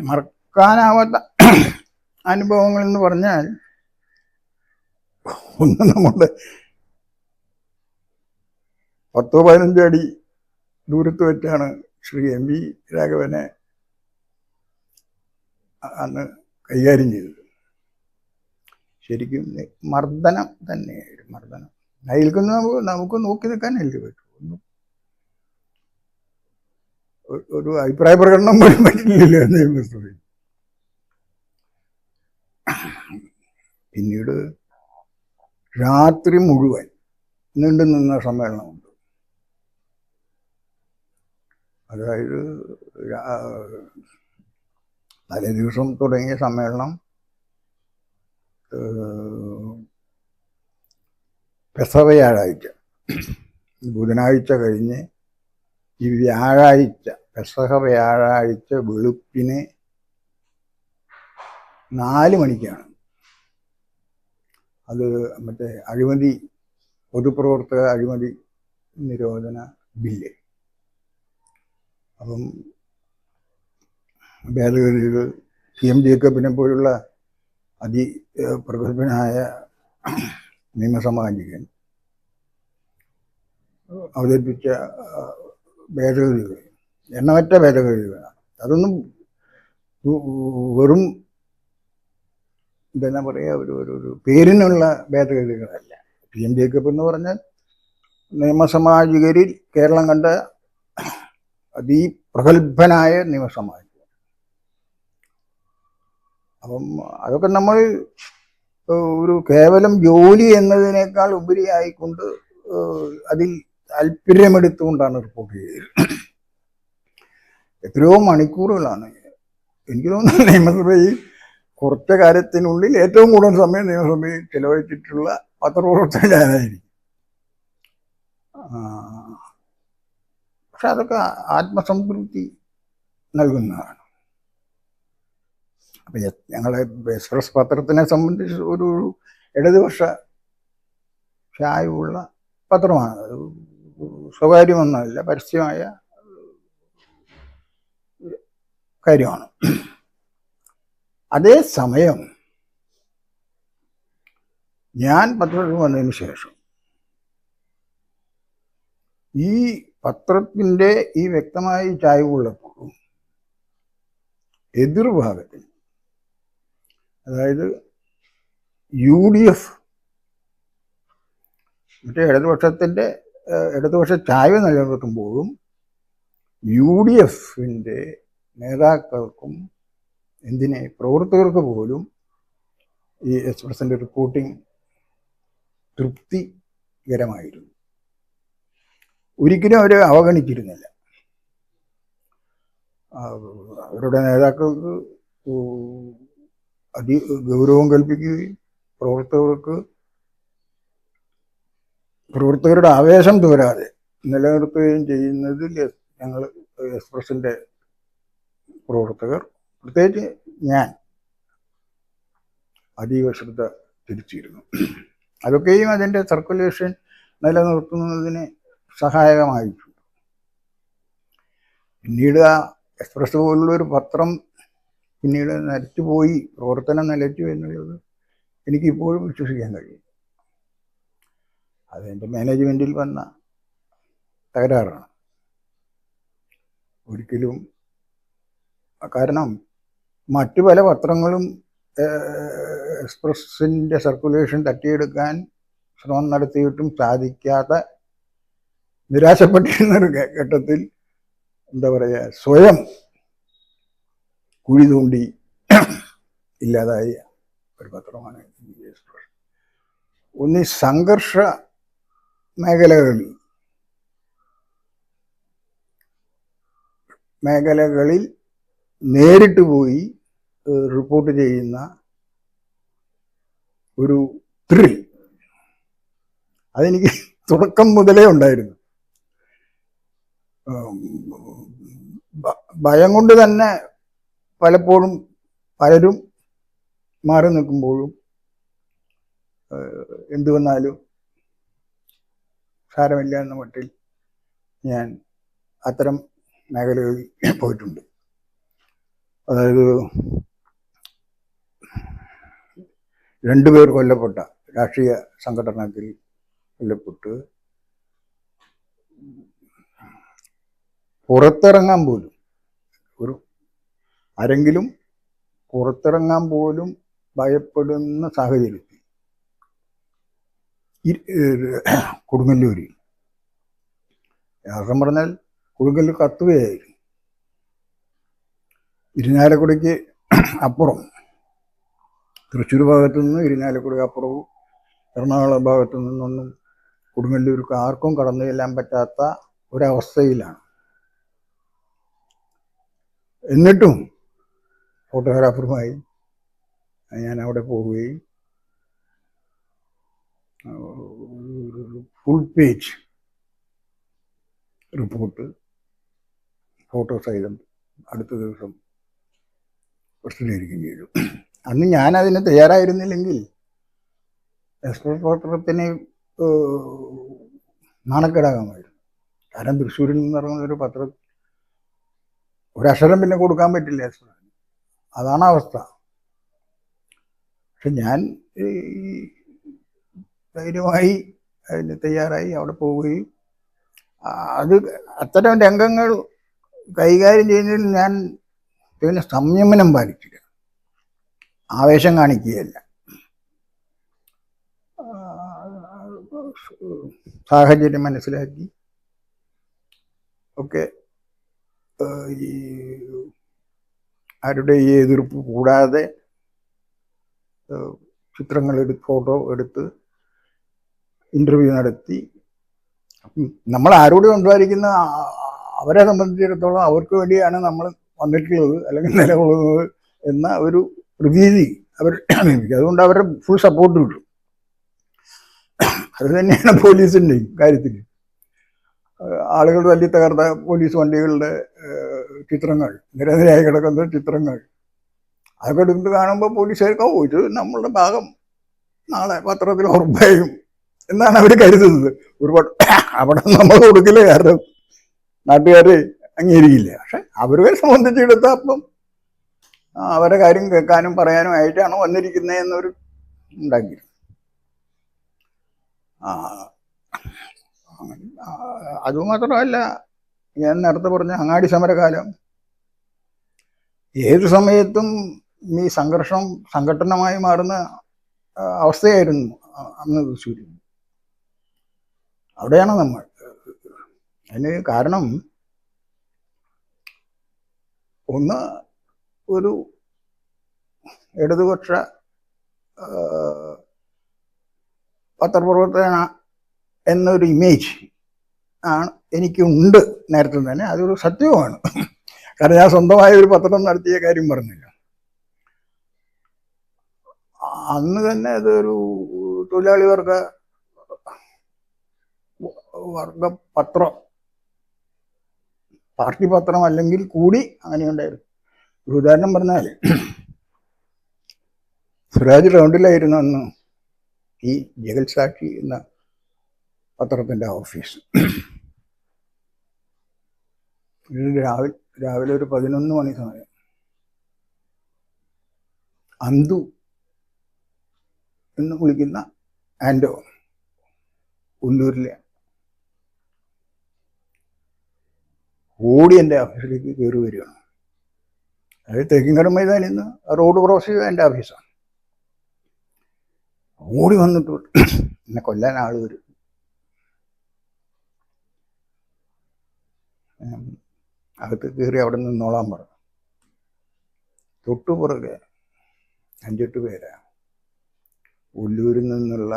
മറക്കാനാവാത്ത അനുഭവങ്ങൾ എന്ന് പറഞ്ഞാൽ ഒന്ന് നമ്മുടെ 10-15 അടി ദൂരത്ത് വെച്ചാണ് ശ്രീ MV രാഘവനെ അന്ന് കൈകാര്യം ചെയ്തത്. ശരിക്കും മർദ്ദനം തന്നെയായിരുന്നു, മർദ്ദനം. അതിൽക്കുന്ന നമുക്ക് നോക്കി നിൽക്കാനല്ലേ പറ്റും, ഒരു അഭിപ്രായ പ്രകടനം പോലും പറ്റില്ലല്ലോ എന്നേ പുസ്തകം. പിന്നീട് രാത്രി മുഴുവൻ നീണ്ടു നിന്ന സമ്മേളനമുണ്ട്. അതായത് തലേ ദിവസം തുടങ്ങിയ സമ്മേളനം പെസഹ വ്യാഴാഴ്ച, ബുധനാഴ്ച കഴിഞ്ഞ് ഈ വ്യാഴാഴ്ച, പെസഹ വ്യാഴാഴ്ച വെളുപ്പിന് 4 മണിക്കാണ് അത് മറ്റേ അഴിമതി, പൊതുപ്രവർത്തക അഴിമതി നിരോധന ബില്ല്. അപ്പം ഭേദഗതികൾ CM ജേക്കബിനെ പോലുള്ള അതിപ്രഗത്ഭനായ നിയമസാമാജികൻ അവതരിപ്പിച്ച ഭേദഗതികൾ, എണ്ണമറ്റ ഭേദഗതികളാണ്. അതൊന്നും വെറും എന്താ പറയുക, ഒരു പേരിനുള്ള ഭേദഗതികളല്ല. CM ജേക്കബ് എന്ന് പറഞ്ഞാൽ നിയമസാമാജികരിൽ കേരളം കണ്ട അതിപ്രഗത്ഭനായ നിയമസാമാജികൻ. അപ്പം അതൊക്കെ നമ്മൾ ഒരു കേവലം ജോലി എന്നതിനേക്കാൾ ഉപരിയായിക്കൊണ്ട് അതിൽ താല്പര്യമെടുത്തുകൊണ്ടാണ് റിപ്പോർട്ട് ചെയ്തത്. എത്രയോ മണിക്കൂറുകളാണ്. എനിക്ക് തോന്നുന്നു നിയമസഭയിൽ കുറച്ച കാര്യത്തിനുള്ളിൽ ഏറ്റവും കൂടുതൽ സമയം നിയമസഭയിൽ ചെലവഴിച്ചിട്ടുള്ള പത്രപ്രവർത്തകൻ ഞാനായിരിക്കും. പക്ഷെ അതൊക്കെ ആത്മസംതൃപ്തി നൽകുന്നതാണ്. അപ്പം ഞങ്ങളെ എക്സ്പ്രസ് പത്രത്തിനെ സംബന്ധിച്ച് ഒരു ഇടതുപക്ഷ ചായവുള്ള പത്രമാണ്. സ്വകാര്യമൊന്നുമല്ല, പരസ്യമായ കാര്യമാണ്. അതേസമയം ഞാൻ പത്രത്തിൽ വന്നതിന് ശേഷം ഈ പത്രത്തിൻ്റെ ഈ വ്യക്തമായി ചായ്വുള്ളപ്പോഴും എതിർഭാഗത്തിൽ, അതായത് UDF മറ്റേ ഇടതുപക്ഷ ചായ്വ് നിലനിർത്തുമ്പോഴും UDFിൻ്റെ നേതാക്കൾക്കും പ്രവർത്തകർക്ക് പോലും ഈ എക്സ്പ്രസിൻ്റെ റിപ്പോർട്ടിംഗ് തൃപ്തികരമായിരുന്നു. ഒരിക്കലും അവർ അവഗണിച്ചിരുന്നില്ല. അവരുടെ നേതാക്കൾക്ക് ഗൗരവം കൽപ്പിക്കുകയും പ്രവർത്തകരുടെ ആവേശം തോരാതെ നിലനിർത്തുകയും ചെയ്യുന്നതിൽ ഞങ്ങൾ എക്സ്പ്രസിൻ്റെ പ്രവർത്തകർ, പ്രത്യേകിച്ച് ഞാൻ, അതീവ ശ്രദ്ധ തിരിച്ചിരുന്നു. അതൊക്കെയും അതിൻ്റെ സർക്കുലേഷൻ നിലനിർത്തുന്നതിന് സഹായകമായിട്ടുണ്ട്. പിന്നീട് ആ എക്സ്പ്രസ് പോലുള്ളൊരു പത്രം പിന്നീട് നിലച്ചുപോയി, പ്രവർത്തനം നിലച്ചു എന്നുള്ളത് എനിക്കിപ്പോഴും വിശ്വസിക്കാൻ കഴിയും. അതെൻ്റെ മാനേജ്മെൻറ്റിൽ വന്ന തകരാറാണ്. ഒരിക്കലും, കാരണം മറ്റു പല പത്രങ്ങളും എക്സ്പ്രസിൻ്റെ സർക്കുലേഷൻ തട്ടിയെടുക്കാൻ ശ്രമം നടത്തിയിട്ടും സാധിക്കാത്ത, നിരാശപ്പെട്ടിരുന്നൊരു ഘട്ടത്തിൽ എന്താ പറയുക, സ്വയം കുഴി തോണ്ടി ഇല്ലാതായ ഒരു പത്രമാണ് എക്സ്പ്രസ്. ഒന്ന് ഈ സംഘർഷ മേഖലകളിൽ നേരിട്ട് പോയി റിപ്പോർട്ട് ചെയ്യുന്ന ഒരു ത്രിൽ അതെനിക്ക് തുടക്കം മുതലേ ഉണ്ടായിരുന്നു. ഭയം കൊണ്ട് തന്നെ പലപ്പോഴും പലരും മാറി നിൽക്കുമ്പോഴും എന്തു വന്നാലും സാരമില്ല എന്ന മട്ടിൽ ഞാൻ അത്തരം മേഖലകളിൽ പോയിട്ടുണ്ട്. അതായത് 2 പേർ കൊല്ലപ്പെട്ട രാഷ്ട്രീയ സംഘടനത്തിൽ കൊല്ലപ്പെട്ട് പുറത്തിറങ്ങാൻ പോലും ഒരു ആരെങ്കിലും പുറത്തിറങ്ങാൻ പോലും ഭയപ്പെടുന്ന സാഹചര്യത്തിൽ കൊടുങ്ങല്ലൂരിൽ യാസം പറഞ്ഞാൽ കൊടുങ്ങല്ലൂർ കത്തുകയായിരുന്നു. ഇരിഞ്ഞാലക്കുടയ്ക്ക് അപ്പുറം, തൃശ്ശൂർ ഭാഗത്തു നിന്ന് ഇരിഞ്ഞാലക്കുട അപ്പുറവും എറണാകുളം ഭാഗത്തു നിന്നൊന്നും കൊടുങ്ങല്ലൂർക്ക് ആർക്കും കടന്നു ചെല്ലാൻ പറ്റാത്ത ഒരവസ്ഥയിലാണ്. എന്നിട്ടും ഫോട്ടോഗ്രാഫറുമായി ഞാൻ അവിടെ പോവുകയും ഫുൾ പേജ് റിപ്പോർട്ട് ഫോട്ടോ സഹിതം അടുത്ത ദിവസം പ്രസിദ്ധീകരിക്കുകയും ചെയ്തു. അന്ന് ഞാനതിന് തയ്യാറായിരുന്നില്ലെങ്കിൽ എക്സ്പ്രസ് പത്രത്തിന് നാണക്കേടാകാമായിരുന്നു. കാരണം തൃശ്ശൂരിൽ നിന്ന് ഇറങ്ങുന്നൊരു പത്രം ഒരക്ഷരം പിന്നെ കൊടുക്കാൻ പറ്റില്ല എക്സ്പ്രസിന്. അതാണ് അവസ്ഥ. പക്ഷെ ഞാൻ ധൈര്യമായി അതിന് തയ്യാറായി അവിടെ പോവുകയും അത് അത്തരം രംഗങ്ങൾ കൈകാര്യം ചെയ്യുന്നതിൽ ഞാൻ ഇതിന് സംയമനം പാലിച്ചില്ല, ആവേശം കാണിക്കുകയല്ല. സാഹചര്യം മനസ്സിലാക്കി ഒക്കെ ഈ ആരുടെ ഈ എതിർപ്പ് കൂടാതെ ചിത്രങ്ങൾ ഫോട്ടോ എടുത്ത് ഇൻ്റർവ്യൂ നടത്തി. നമ്മൾ ആരോട് സംസാരിക്കുന്ന അവരെ സംബന്ധിച്ചിടത്തോളം അവർക്ക് വേണ്ടിയാണ് നമ്മൾ വന്നിട്ടുള്ളത് അല്ലെങ്കിൽ നിലകൊള്ളുന്നത് എന്ന ഒരു പ്രതീതി അവർ അതുകൊണ്ട് അവരുടെ ഫുൾ സപ്പോർട്ട് കിട്ടും. അത് തന്നെയാണ് പോലീസിൻ്റെയും കാര്യത്തിൽ. ആളുകൾ തല്ലി തകർത്ത പോലീസ് വണ്ടികളുടെ ചിത്രങ്ങൾ, നിരനിരയായി കിടക്കുന്ന ചിത്രങ്ങൾ, അതൊക്കെ എടുത്ത് കാണുമ്പോൾ പോലീസുകാർക്ക് ഇത് നമ്മളുടെ ഭാഗം നാളെ പത്രത്തിൽ ഉറപ്പായും എന്നാണ് അവർ കരുതുന്നത്. ഒരുപാട് അവിടെ നമ്മൾ കൊടുക്കില്ല, കാരണം നാട്ടുകാർ അംഗീകരിക്കില്ല. പക്ഷെ അവരെ സംബന്ധിച്ചെടുത്താൽ അപ്പം അവരുടെ കാര്യം കേൾക്കാനും പറയാനും ആയിട്ടാണ് വന്നിരിക്കുന്നത് എന്നൊരു ഉണ്ടാക്കി. അതുമാത്രമല്ല, ഞാൻ നേരത്തെ പറഞ്ഞ അങ്ങാടി സമരകാലം ഏത് സമയത്തും ഈ സംഘർഷം സംഘട്ടനമായി മാറുന്ന അവസ്ഥയായിരുന്നു അന്ന് തൃശ്ശൂരിൽ. അവിടെയാണ് നമ്മൾ. അതിന് കാരണം ഒന്ന്, ഒരു ഇടതുപക്ഷ പത്രപ്രവർത്തന എന്നൊരു ഇമേജ് ആണ് എനിക്കുണ്ട് നേരത്തെ തന്നെ. അതൊരു സത്യവുമാണ്. കാരണം ഞാൻ സ്വന്തമായ ഒരു പത്രം നടത്തിയ കാര്യം പറഞ്ഞില്ല. അന്ന് തന്നെ അതൊരു തൊഴിലാളി വർഗ പത്രം, പാർട്ടി പത്രം അല്ലെങ്കിൽ കൂടി അങ്ങനെ ഉണ്ടായിരുന്നു. ഒരു ഉദാഹരണം പറഞ്ഞാൽ, സ്വരാജ് റൗണ്ടിലായിരുന്നു അന്ന് ഈ ജഗൽ സാക്ഷി എന്ന പത്രത്തിൻ്റെ ഓഫീസ്. രാവിലെ ഒരു 11 മണി സമയം അന്തു എന്ന് വിളിക്കുന്ന ആൻഡോ ഉള്ളൂരിലെ ഓടി എൻ്റെ ഓഫീസിലേക്ക് കയറി വരികയാണ്. അതായത് തേക്കിൻകാട് മൈതാനിൽ നിന്ന് റോഡ് ക്രോസ് ചെയ്ത് എൻ്റെ ഓഫീസാണ്. ഓടി വന്നിട്ട് എന്നെ കൊല്ലാൻ ആൾ വരും. അകത്ത് കയറി അവിടെ നിന്നോളാൻ പറഞ്ഞു. തൊട്ടുപുറകെ 5-8 പേരാ ഉള്ളൂരിൽ നിന്നുള്ള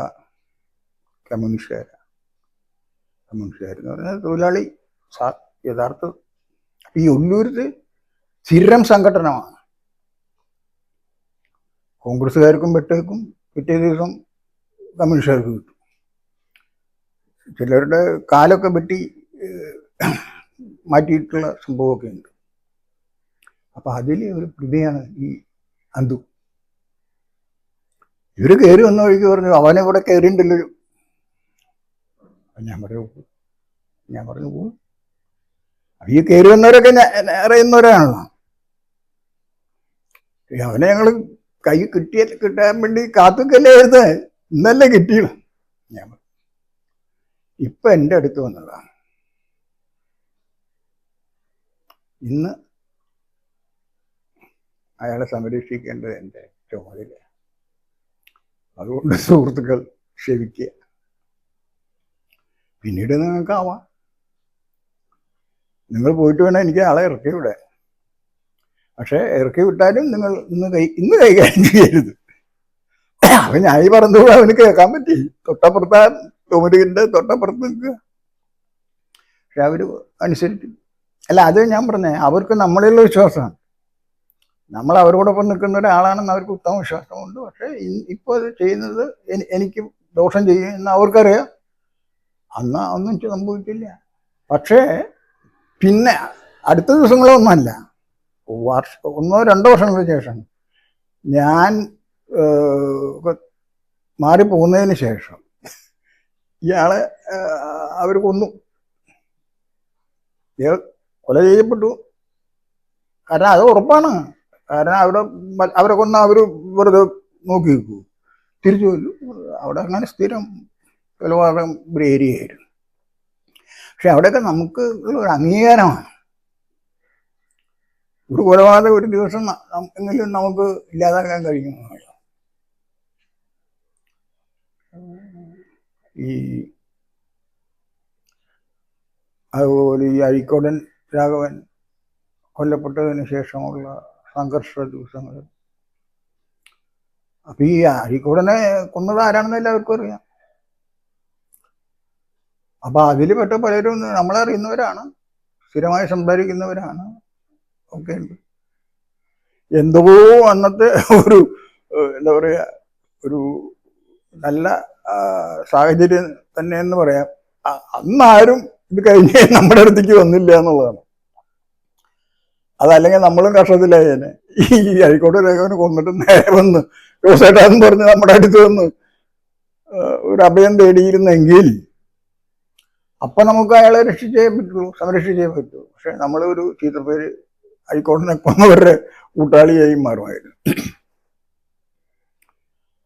കമ്മ്യൂണിസ്റ്റുകാരെന്ന് പറഞ്ഞാൽ തൊഴിലാളി യഥാർത്ഥ. ഈ ഉള്ളൂരിൽ സ്ഥിരം സംഘടനമാണ്. കോൺഗ്രസ്സുകാർക്കും വെട്ടേക്കും, പിറ്റേ ദിവസം കമ്മ്യൂണിസ്റ്റുകാർക്ക് കിട്ടും. ചിലരുടെ കാലൊക്കെ വെട്ടി മാറ്റിയിട്ടുള്ള സംഭവമൊക്കെ ഉണ്ട്. അപ്പം അതിൽ ഒരു പ്രതിയാണ് ഈ അന്തു. ഇവർ കയറി വന്ന വഴിക്ക് പറഞ്ഞു, അവനിവിടെ കയറിയിട്ടുണ്ടല്ലോ. ഞാൻ പറഞ്ഞു പോകും. ഈ കയറി വന്നവരൊക്കെ അറിയുന്നവരാണല്ലോ. അവനെ ഞങ്ങൾ കൈ കിട്ടാൻ വേണ്ടി കാത്തുക്കല്ലേ എഴുതാൻ, ഇന്നല്ലേ കിട്ടിയത്. ഞാൻ ഇപ്പൊ എൻ്റെ അടുത്ത് വന്നതാണ്. ഇന്ന് അയാളെ സംരക്ഷിക്കേണ്ടത് എൻ്റെ ചുമതല. അതുകൊണ്ട് സുഹൃത്തുക്കൾ ക്ഷമിക്കുക. പിന്നീട് നിങ്ങൾക്കാവാം, നിങ്ങൾ പോയിട്ട് വേണം എനിക്ക് ആളെ ഇറക്കി വിടാൻ. പക്ഷെ ഇറക്കി വിട്ടാലും നിങ്ങൾ ഇന്ന് കൈകാര്യം ചെയ്യരുത്. അവൻ ഞായി പറഞ്ഞതുകൂടെ അവന് കേൾക്കാൻ പറ്റി. തൊട്ടപ്പുറത്താ തോമരിന്റെ തൊട്ടപ്പുറത്ത് നിൽക്കുക. പക്ഷെ അവര് അനുസരിക്കും. അല്ല, അത് ഞാൻ പറഞ്ഞേ, അവർക്ക് നമ്മളിലുള്ള വിശ്വാസമാണ്. നമ്മൾ അവരോടൊപ്പം നിൽക്കുന്ന ഒരാളാണെന്ന് അവർക്ക് ഉത്തമ വിശ്വാസമുണ്ട്. പക്ഷെ ഇപ്പോൾ അത് ചെയ്യുന്നത് എനിക്ക് ദോഷം ചെയ്യുമെന്ന് അവർക്കറിയാം. അന്ന് ഒന്നും സംഭവിക്കില്ല. പക്ഷേ പിന്നെ അടുത്ത ദിവസങ്ങളൊന്നുമല്ല, 1-2 വർഷങ്ങൾക്ക് ശേഷം ഞാൻ മാറിപ്പോകുന്നതിന് ശേഷം ഇയാളെ അവർ കൊന്നു. ഇയാൾ കൊല ചെയ്യപ്പെട്ടു. കാരണം അത് ഉറപ്പാണ്. കാരണം അവരെ കൊന്ന അവർ വെറുതെ നോക്കി നിൽക്കൂ, തിരിച്ചു കൊല്ലു. അവിടെ അങ്ങനെ സ്ഥിരം കൊലപാതകം ഒരു ഏരിയയായിരുന്നു. പക്ഷെ അവിടെയൊക്കെ നമുക്ക് ഒരു അംഗീകാരമാണ്. ഒരു കൊലപാതകം ഒരു ദിവസം എങ്കിലും നമുക്ക് ഇല്ലാതാക്കാൻ കഴിയുന്നതാണ്. അതുപോലെ ഈ അഴീക്കോടൻ രാഘവൻ കൊല്ലപ്പെട്ടതിന് ശേഷമുള്ള സംഘർഷ ദിവസങ്ങൾ. അപ്പൊ ഈ അഴീക്കോടനെ കൊന്നത് ആരാണെന്ന് എല്ലാവർക്കും അറിയാം. അപ്പൊ അതിൽ പെട്ട പലരും നമ്മളെ അറിയുന്നവരാണ്, സ്ഥിരമായി സംസാരിക്കുന്നവരാണ്, ഒക്കെ ഉണ്ട്. എന്തോ അന്നത്തെ ഒരു എന്താ പറയുക, ഒരു നല്ല സാഹചര്യം തന്നെ എന്ന് പറയാം. അന്നാരും ഇത് കഴിഞ്ഞ് നമ്മുടെ അടുത്തേക്ക് വന്നില്ല എന്നുള്ളതാണ്. അതല്ലെങ്കിൽ നമ്മളും കഷ്ടത്തിലായേനെ. ഈ അഴീക്കോട് രേഖവനെ കൊന്നിട്ട് നേരെ വന്ന് ജോസേട്ടാന്ന് പറഞ്ഞ് നമ്മുടെ അടുത്ത് വന്ന് ഒരു അഭയം തേടിയിരുന്നെങ്കിൽ അപ്പൊ നമുക്ക് അയാളെ രക്ഷിച്ചേ പറ്റുള്ളൂ, സംരക്ഷിച്ചേ പറ്റൂ. പക്ഷെ നമ്മളൊരു ചീത്തപ്പേര് അഴീക്കോടിനെ കൊന്നവരുടെ കൂട്ടാളിയായി മാറുമായിരുന്നു.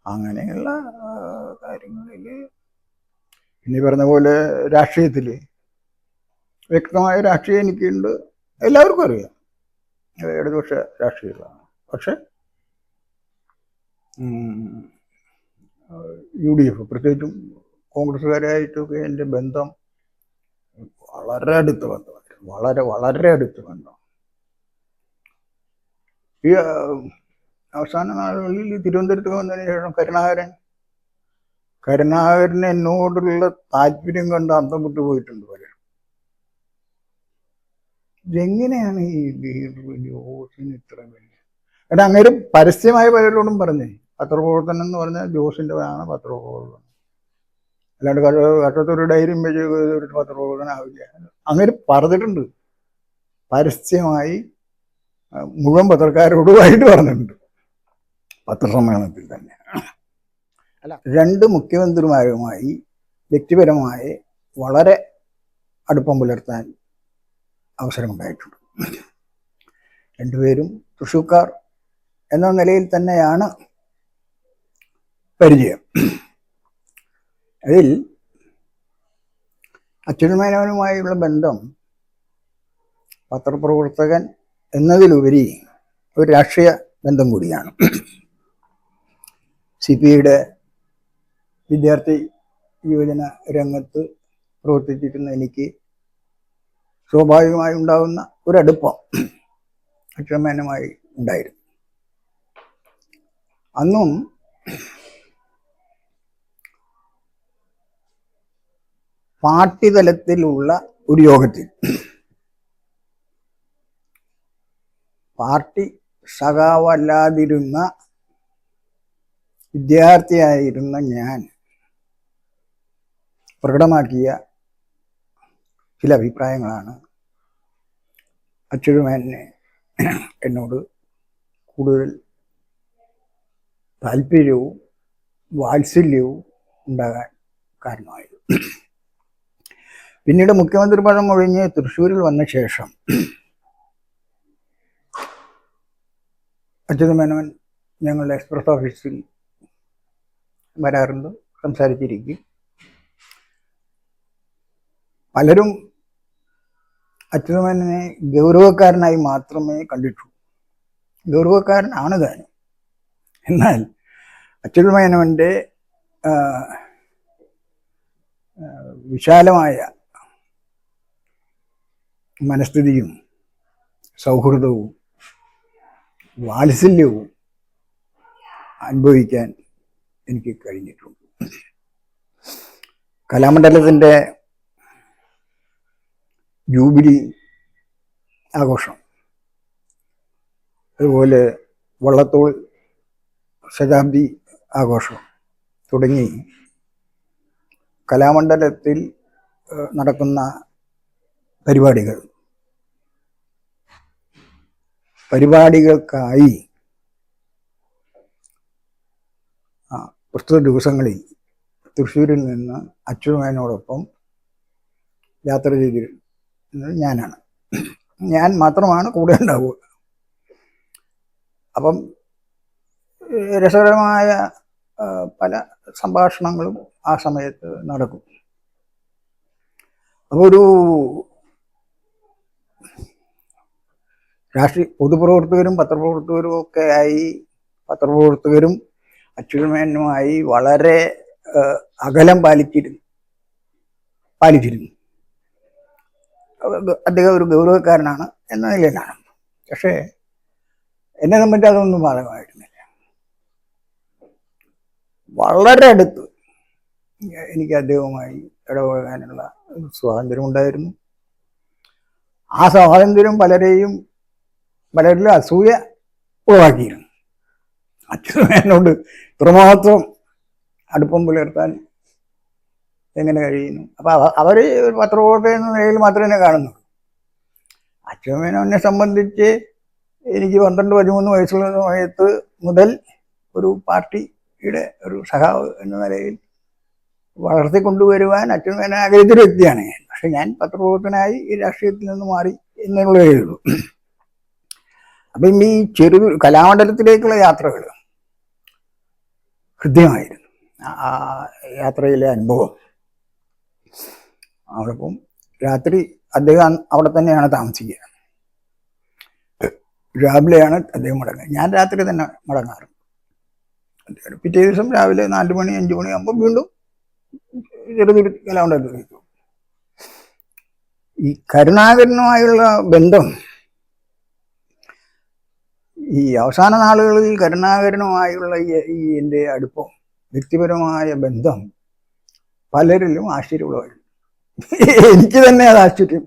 അങ്ങനെയുള്ള കാര്യങ്ങളില് ഇനി പറഞ്ഞ പോലെ രാഷ്ട്രീയത്തില് വ്യക്തമായ രാഷ്ട്രീയം എനിക്കുണ്ട്, എല്ലാവർക്കും അറിയാം. ഇടതുപക്ഷ രാഷ്ട്രീയമാണ്. പക്ഷെ UDF പ്രത്യേകിച്ചും കോൺഗ്രസ്സുകാരായിട്ടൊക്കെ എൻ്റെ ബന്ധം വളരെ അടുത്ത ബന്ധമായിരുന്നു. വളരെ അടുത്ത ബന്ധം. ഈ അവസാന നാളുകളിൽ തിരുവനന്തപുരത്ത് വന്നതിന് ശേഷം കരുണാകരന് എന്നോടുള്ള താല്പര്യം കണ്ട് അന്തം വിട്ടു പോയിട്ടുണ്ട് പലരും. ഇതെങ്ങനെയാണ് ഈ ജോസിന് ഇത്ര വലിയ? എന്നിട്ട് അങ്ങനെ പരസ്യമായ പലരോടും പറഞ്ഞേ, പത്രപ്രവർത്തനം എന്ന് പറഞ്ഞാൽ ജോസിൻ്റെ ആണ് പത്രപ്രവർത്തനം, അല്ലാണ്ട് കട്ടത്തൊരു ഡയറിയും വെച്ച് ഒരു പത്രപ്രവർത്തനം ആവില്ല. അങ്ങനെ പറഞ്ഞിട്ടുണ്ട് പരസ്യമായി, മുഴുവൻ പത്രക്കാരോടുമായിട്ട് പറഞ്ഞിട്ടുണ്ട് പത്രസമ്മേളനത്തിൽ തന്നെ. അല്ല, 2 മുഖ്യമന്ത്രിമാരുമായി വ്യക്തിപരമായി വളരെ അടുപ്പം പുലർത്താൻ അവസരമുണ്ടായിട്ടുണ്ട്. 2 പേരും തൃശ്ശൂർക്കാർ എന്ന നിലയിൽ തന്നെയാണ് പരിചയം. അതിൽ അച്യുതമേനോനുമായുള്ള ബന്ധം പത്രപ്രവർത്തകൻ എന്നതിലുപരി ഒരു രാഷ്ട്രീയ ബന്ധം കൂടിയാണ്. CPIയുടെ വിദ്യാർത്ഥി യുവജന രംഗത്ത് പ്രവർത്തിച്ചിരുന്ന എനിക്ക് സ്വാഭാവികമായി ഉണ്ടാകുന്ന ഒരടുപ്പം അച്യുതമേനോനുമായി ഉണ്ടായിരുന്നു. അന്നും പാർട്ടി തലത്തിലുള്ള ഒരു യോഗത്തിൽ പാർട്ടി സഖാവല്ലാതിരുന്ന വിദ്യാർത്ഥിയായിരുന്ന ഞാൻ പ്രകടമാക്കിയ ചില അഭിപ്രായങ്ങളാണ് അച്യുതമേനോന് എന്നോട് കൂടുതൽ താല്പര്യവും വാത്സല്യവും ഉണ്ടാകാൻ കാരണമായത്. പിന്നീട് മുഖ്യമന്ത്രി പദം ഒഴിഞ്ഞ് തൃശ്ശൂരിൽ വന്ന ശേഷം അച്യുത മേനോൻ ഞങ്ങളുടെ എക്സ്പ്രസ് ഓഫീസിൽ വരാറുണ്ട്, സംസാരിച്ചിരിക്കും. പലരും അച്യുത മേനോനെ ഗൗരവക്കാരനായി മാത്രമേ കണ്ടിട്ടുള്ളൂ. ഗൗരവക്കാരനാണ് താനും. എന്നാൽ അച്യുത മേനോന്റെ വിശാലമായ മനസ്ഥിതിയും സൗഹൃദവും വാത്സല്യവും അനുഭവിക്കാൻ എനിക്ക് കഴിഞ്ഞിട്ടുണ്ട്. കലാമണ്ഡലത്തിൻ്റെ ജൂബിലി ആഘോഷം, അതുപോലെ വള്ളത്തോൾ ശതാബ്ദി ആഘോഷം തുടങ്ങി കലാമണ്ഡലത്തിൽ നടക്കുന്ന പരിപാടികൾക്കായി പ്രസ്തുത ദിവസങ്ങളിൽ തൃശ്ശൂരിൽ നിന്ന് അച്യുത മേനോനോടൊപ്പം യാത്ര ചെയ്തിരുന്നത് ഞാനാണ്. ഞാൻ മാത്രമാണ് കൂടെ ഉണ്ടാവുക. അപ്പം രസകരമായ പല സംഭാഷണങ്ങളും ആ സമയത്ത് നടക്കും. അപ്പോൾ ഒരു പൊതുപ്രവർത്തകരും പത്രപ്രവർത്തകരും ഒക്കെ ആയി, പത്രപ്രവർത്തകരും അച്യുത മേനോനുമായി വളരെ അകലം പാലിച്ചിരുന്നു. അദ്ദേഹം ഒരു ഗൗരവക്കാരനാണ് എന്ന നിലയിലാണ്. പക്ഷേ എന്നെ സംബന്ധിച്ച് അതൊന്നും ബാധകമായിരുന്നില്ല. വളരെ അടുത്ത് എനിക്ക് അദ്ദേഹവുമായി ഇടപഴകാനുള്ള സ്വാതന്ത്ര്യമുണ്ടായിരുന്നു. ആ സ്വാതന്ത്ര്യം പലരിലും അസൂയ ഉളവാക്കിയിരുന്നു. അച്യുത മേനോനോട് ഇത്രമാത്രം അടുപ്പം പുലർത്താൻ എങ്ങനെ കഴിയുന്നു? അപ്പം അവർ ഒരു പത്രപ്രവർത്തകൻ എന്ന നിലയിൽ മാത്രമേ കാണുന്നുള്ളൂ. അച്യുത മേനോനെ സംബന്ധിച്ച് എനിക്ക് 12-13 വയസ്സുള്ള സമയത്ത് മുതൽ ഒരു പാർട്ടിയുടെ ഒരു സഖാവ് എന്ന നിലയിൽ വളർത്തിക്കൊണ്ടുവരുവാൻ അച്യുത മേനോൻ ആഗ്രഹിച്ചൊരു വ്യക്തിയാണ് ഞാൻ. പക്ഷെ ഞാൻ പത്രപ്രവർത്തകനായി ഈ രാഷ്ട്രീയത്തിൽ നിന്ന് മാറി എന്നുള്ളതേ ഉള്ളൂ. അപ്പം ഈ കലാമണ്ഡലത്തിലേക്കുള്ള യാത്രകൾ ഹൃദ്യമായിരുന്നു. ആ യാത്രയിലെ അനുഭവം. അവിടെപ്പം രാത്രി അദ്ദേഹം അവിടെ തന്നെയാണ് താമസിക്കുക. രാവിലെയാണ് അദ്ദേഹം മടങ്ങുക. ഞാൻ രാത്രി തന്നെ മടങ്ങാറുണ്ട്. പിറ്റേ ദിവസം രാവിലെ 4 മണി 5 മണി ആകുമ്പോൾ വീണ്ടും ചെറുതുരു കലാമണ്ഡലത്തിൽ. ഈ കരുണാകരനുമായുള്ള ബന്ധം, ഈ അവസാന നാളുകളിൽ കരുണാകരനുമായുള്ള ഈ എൻ്റെ അടുപ്പം, വ്യക്തിപരമായ ബന്ധം പലരിലും ആശ്ചര്യമുള്ളതായിരുന്നു. എനിക്ക് തന്നെ അത് ആശ്ചര്യത്തിന്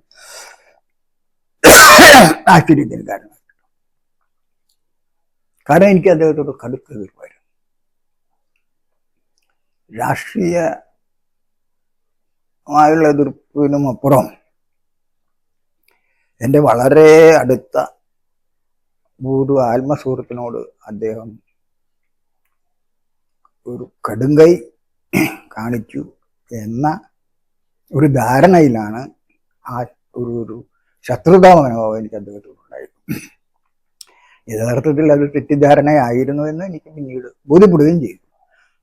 കാരണം എനിക്ക് അദ്ദേഹത്തോട് കടുത്ത എതിർപ്പായിരുന്നു. രാഷ്ട്രീയമായുള്ള എതിർപ്പിനും അപ്പുറം എൻ്റെ വളരെ അടുത്ത ഒരു ആത്മസുഹൃത്തിനോട് അദ്ദേഹം ഒരു കടുങ്കൈ കാണിച്ചു എന്ന ഒരു ധാരണയിലാണ് ആ ഒരു ശത്രുതാ മനോഭാവം എനിക്ക് അദ്ദേഹത്തോടുണ്ടായിരുന്നു. യഥാർത്ഥത്തിൽ അത് തെറ്റിദ്ധാരണയായിരുന്നു എന്ന് എനിക്ക് പിന്നീട് ബോധ്യപ്പെടുകയും ചെയ്തു.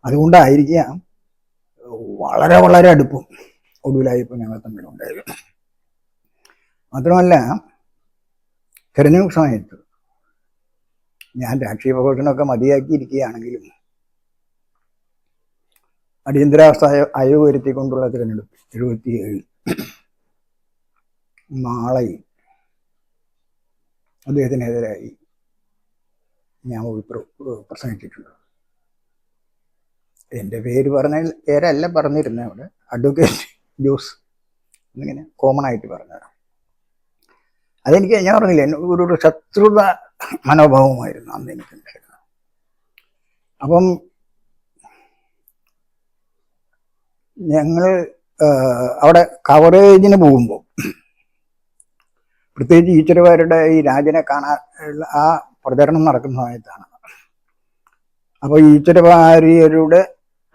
അതുകൊണ്ടായിരിക്കാം വളരെ വളരെ അടുപ്പം ഒടുവിലായിപ്പോൾ ഞങ്ങൾ തമ്മിലുണ്ടായിരുന്നു. മാത്രമല്ല, തെരഞ്ഞെടുപ്പ് സമയത്ത് ഞാൻ രാഷ്ട്രീയ പ്രവർത്തനമൊക്കെ മതിയാക്കിയിരിക്കുകയാണെങ്കിലും അടിയന്തരാവസ്ഥ അയവ് വരുത്തിക്കൊണ്ടുള്ള തിരഞ്ഞെടുപ്പ് 77 മാളയിൽ അദ്ദേഹത്തിനെതിരായി ഞാൻ പ്രസംഗിച്ചിട്ടുണ്ട്. എൻ്റെ പേരല്ല പറഞ്ഞിരുന്നത്. അവിടെ അഡ്വക്കേറ്റ് ജോസ് എന്നിങ്ങനെ കോമൺ ആയിട്ട് പറഞ്ഞതാണ്. അതെനിക്ക് ഞാൻ പറഞ്ഞില്ല, ഒരു ശത്രുത മനോഭാവമായിരുന്നു അന്ന് എനിക്കുണ്ടായിരുന്നത്. അപ്പം ഞങ്ങൾ അവിടെ കവറേജിന് പോകുമ്പോൾ, പ്രത്യേകിച്ച് ഈശ്വരവാരുടെ ഈ രാജനെ കാണാൻ ആ പ്രചരണം നടക്കുന്ന സമയത്താണ്. അപ്പോൾ ഈശ്വരവാര്യരുടെ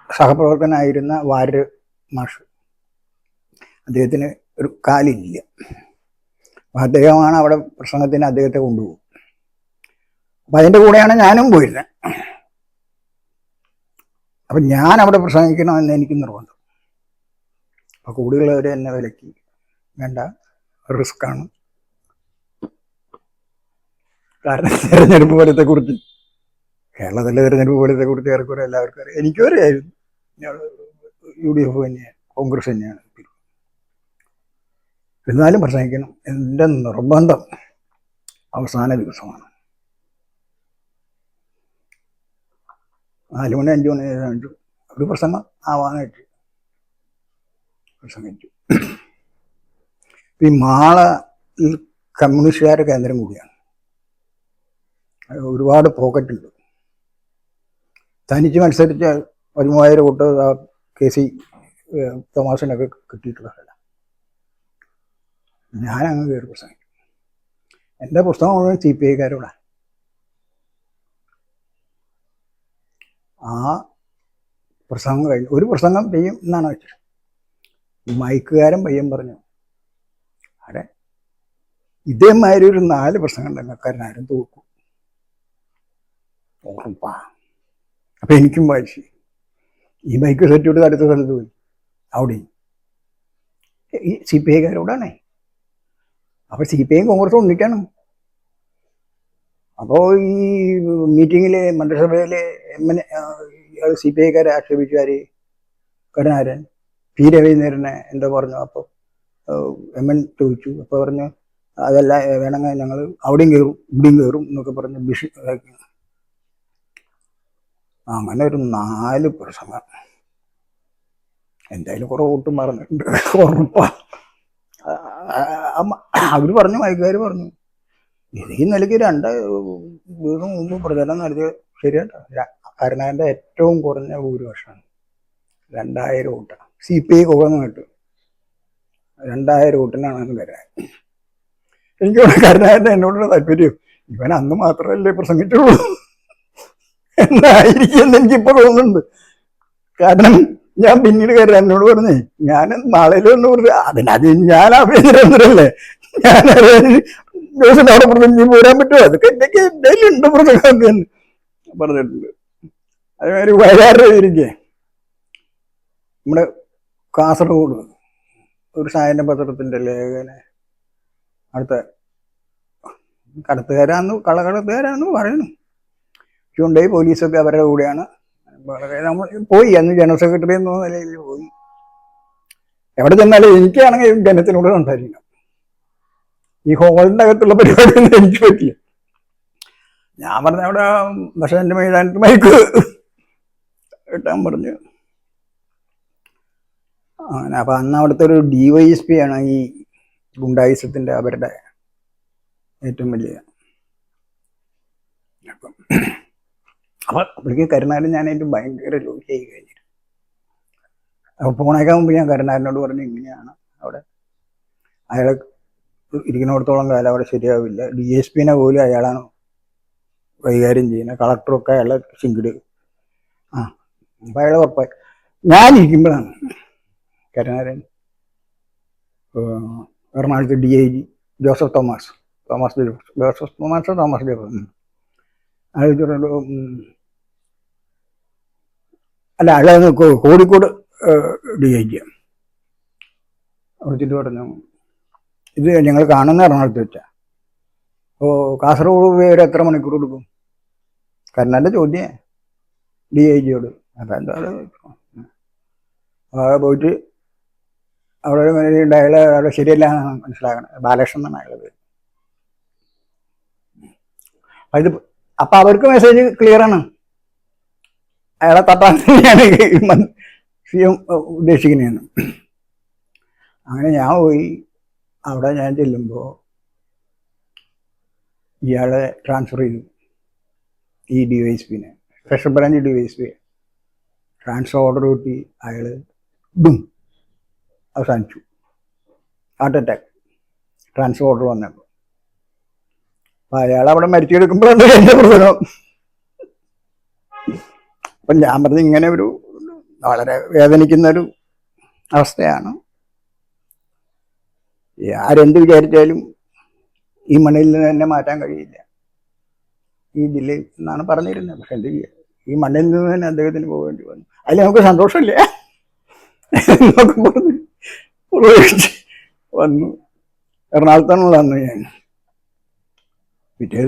സഹപ്രവർത്തനായിരുന്ന വാര്യർ മാഷ്, അദ്ദേഹത്തിന് ഒരു കാലില്ല. അദ്ദേഹമാണ് അവിടെ പ്രസംഗത്തിന് അദ്ദേഹത്തെ കൊണ്ടുപോകും. അപ്പം അതിൻ്റെ കൂടെയാണ് ഞാനും പോയിരുന്നത്. അപ്പം ഞാൻ അവിടെ പ്രസംഗിക്കണമെന്ന് എനിക്ക് നിർബന്ധം. അപ്പോൾ കൂടുതലുള്ളവർ എന്നെ വിലക്കി, വേണ്ട, റിസ്ക്കാണ്. കാരണം തെരഞ്ഞെടുപ്പ് ഫലത്തെക്കുറിച്ച്, കേരളത്തിലെ തെരഞ്ഞെടുപ്പ് ഫലത്തെക്കുറിച്ച് ഏറെക്കുറെ എല്ലാവർക്കും അറിയാം. എനിക്കും അറിയായിരുന്നു. UDF തന്നെയാണ്, കോൺഗ്രസ് തന്നെയാണ്. എന്നാലും പ്രസംഗിക്കണം. എൻ്റെ നിർബന്ധം അവസാന ദിവസമാണ്. 4 മണി 5 മണി ഒരു പ്രസംഗം ആവാനായിട്ട് പ്രസംഗിച്ചു. ഈ മാള കമ്മ്യൂണിസ്റ്റുകാരുടെ കേന്ദ്രം കൂടിയാണ്. ഒരുപാട് പോക്കറ്റുണ്ട്. തനിച്ച് മത്സരിച്ച 13,000 വോട്ട് KC തോമസിനൊക്കെ കിട്ടിയിട്ടുള്ള സ്ഥലം. ഞാനങ്ങ് കയറി പ്രസംഗിച്ചു. എൻ്റെ പുസ്തകം മുഴുവൻ CPI-കാരോടാണ്. ആ പ്രസംഗം കഴിഞ്ഞു. ഒരു പ്രസംഗം ചെയ്യും എന്നാണ് വെച്ചത്. മൈക്കുകാരൻ പയ്യൻ പറഞ്ഞു, അതെ ഇതേമാതിരി ഒരു 4 പ്രസംഗം ഉണ്ടെങ്കിൽ തോക്കും, ഉറപ്പാ. അപ്പം എനിക്കും വായിച്ചു. ഈ മൈക്ക് സെറ്റ് വിട്ട് അടുത്ത സ്ഥലത്ത് പോയി. അവിടെ ഈ CPI-കാരോടാണേ. അപ്പോൾ CPI കോൺഗ്രസും ഒന്നിക്കണം. അപ്പോൾ ഈ മീറ്റിങ്ങിൽ മന്ത്രിസഭയിൽ CPI-കാരെ ആക്ഷേപിച്ചുകാർ കരുണാകരൻ P. രവീന്ദ്രനെ എന്താ പറഞ്ഞു. അപ്പോൾ MN ചോദിച്ചു. അപ്പോൾ പറഞ്ഞു, അതല്ല, വേണമെങ്കിൽ ഞങ്ങൾ അവിടെയും കയറും ഇവിടെയും കയറും എന്നൊക്കെ പറഞ്ഞ് അങ്ങനെ ഒരു 4 പ്രസംഗം. എന്തായാലും കുറേ വോട്ടും പറഞ്ഞിട്ടുണ്ട്, ഉറപ്പാ. അവർ പറഞ്ഞു, മൈക്കുകാർ പറഞ്ഞു, ഈ നിലയ്ക്ക് 2 വീതം മുമ്പ് പ്രചരണം നടത്തിയ ശരിയാട്ടോ. കരുണാകരൻ്റെ ഏറ്റവും കുറഞ്ഞ ഭൂരിപക്ഷമാണ് 2000 വോട്ടാണ്. CPI കുറഞ്ഞു കിട്ടും. 2000 വോട്ടിനാണ് കരുണാകരൻ. എനിക്ക് കരുണാകരൻ എന്നോടുള്ള താല്പര്യം, ഇവൻ അന്ന് മാത്രമല്ലേ പ്രസംഗിച്ചുള്ളൂ എന്നായിരിക്കുമെന്ന് എനിക്കിപ്പോൾ തോന്നുന്നുണ്ട്. കാരണം ഞാൻ പിന്നീട് കരുണാകരനോട് പറഞ്ഞേ, ഞാൻ നാളെയിലൊന്ന് അതിനത് ഞാൻ ആഭ്യന്തരമന്ത്രല്ലേ, ഞാൻ ദിവസം അവിടെ പ്രസംഗിച്ച് പോരാൻ പറ്റുമോ? അതൊക്കെ എന്തൊക്കെ എന്തായാലും ഉണ്ട് പ്രസംഗമൊക്കെ പറഞ്ഞിട്ടുണ്ട്. അതേമാതിരി വയലാറിന്റെ ഇരിക്കെ നമ്മുടെ കാസർഗോഡ് ഒരു സായന പത്രത്തിന്റെ ലേഖനെ അടുത്ത കള്ളക്കടത്തുകാരാന്ന് പറയുന്നു. ചൂണ്ടയി പോലീസൊക്കെ അവരുടെ കൂടെയാണ്. വളരെ നമ്മൾ പോയി, അന്ന് ജനറൽ സെക്രട്ടറി എന്ന നിലയിൽ പോയി. എവിടെ ചെന്നാലും എനിക്കാണെങ്കിൽ ജനത്തിനോട് സംസാരിക്കണം. ഈ ഹോളിൻ്റെ അകത്തുള്ള പരിപാടിയൊന്നും എനിക്ക് പറ്റില്ല. ഞാൻ പറഞ്ഞ അവിടെ പക്ഷെ എൻ്റെ മൈതാനത്ത് മൈക്ക് കിട്ടാൻ പറഞ്ഞു. അങ്ങനെ അപ്പം അന്ന് അവിടുത്തെ ഒരു DYSP ആണ് ഈ ഗുണ്ടായിസത്തിൻ്റെ അവരുടെ ഏറ്റവും വലിയ. അപ്പം അപ്പോഴേക്ക് കരുണാകരൻ ഞാനായിട്ട് ഭയങ്കര ജോലിയായി കഴിഞ്ഞിരുന്നു. അപ്പോൾ പോണേക്കാൻ മുമ്പ് ഞാൻ കരുണാകരനോട് പറഞ്ഞു, ഇങ്ങനെയാണ് അവിടെ, അയാളെ ഇരിക്കുന്നിടത്തോളം കാലം അവിടെ ശരിയാവില്ല. DSPനെ പോലും അയാളാണ് കൈകാര്യം ചെയ്യുന്നത്, കളക്ടറൊക്കെ അയാളെ ശിങ്കിട്. അപ്പം അയാളെ ഉറപ്പായി. ഞാനിരിക്കുമ്പോഴാണ് കരുണാകരൻ എറണാകുളത്ത് DIG ജോസഫ് തോമസ് അയാൾ അല്ല, അയാൾ കോഴിക്കോട് DIG വിളിച്ചിട്ട് പറഞ്ഞു, ഇത് ഞങ്ങൾ കാണുന്ന എറണാകുളത്ത് വെച്ചാൽ, അപ്പോൾ കാസർഗോഡ് വരെ എത്ര മണിക്കൂർ കൊടുക്കും? കരുണാകരൻ്റെ ചോദ്യം DIGയോട്. അപ്പം എന്താ പോയിട്ട് അവിടെ അയാളെ അവിടെ ശരിയല്ല എന്നാണ് മനസ്സിലാക്കണം. ബാലകൃഷ്ണൻ എന്നാണ് അയാളെ പേര്. അപ്പം അവർക്ക് മെസ്സേജ് ക്ലിയറാണ്, അയാളെ തട്ടാൻ തന്നെയാണ് CM ഉദ്ദേശിക്കുന്നതെന്ന്. അങ്ങനെ ഞാൻ പോയി. അവിടെ ഞാൻ ചെല്ലുമ്പോൾ ഇയാളെ ട്രാൻസ്ഫർ ചെയ്തു. ഈ DYSPനെ, special branch DYSP transfer order കിട്ടി. അയാൾ അവസാനിച്ചു. Heart attack. ട്രാൻസ്ഫർ ഓർഡർ വന്നപ്പോൾ അപ്പം അയാൾ അവിടെ മരിച്ചെടുക്കുമ്പോഴാണ് എൻ്റെ പ്രശ്നം. അപ്പം ഞാൻ പറഞ്ഞ ഇങ്ങനെ ഒരു വളരെ വേദനിക്കുന്നൊരു അവസ്ഥയാണ്. ആരെന്ത് വിചാരിച്ചാലും ഈ മണ്ണിൽ നിന്ന് തന്നെ മാറ്റാൻ കഴിയില്ല. ഈ ജില്ലയിൽ എന്നാണ് പറഞ്ഞിരുന്നത്. പക്ഷെ എന്ത് ചെയ്യുക, ഈ മണ്ണിൽ നിന്ന് തന്നെ അദ്ദേഹത്തിന് പോകേണ്ടി വന്നു. അതിൽ നമുക്ക് സന്തോഷമില്ല എന്നൊക്കെ പറഞ്ഞ് പ്രവേശിച്ച് വന്നു. എറണാകുളത്താണുള്ള അന്ന് പിറ്റേ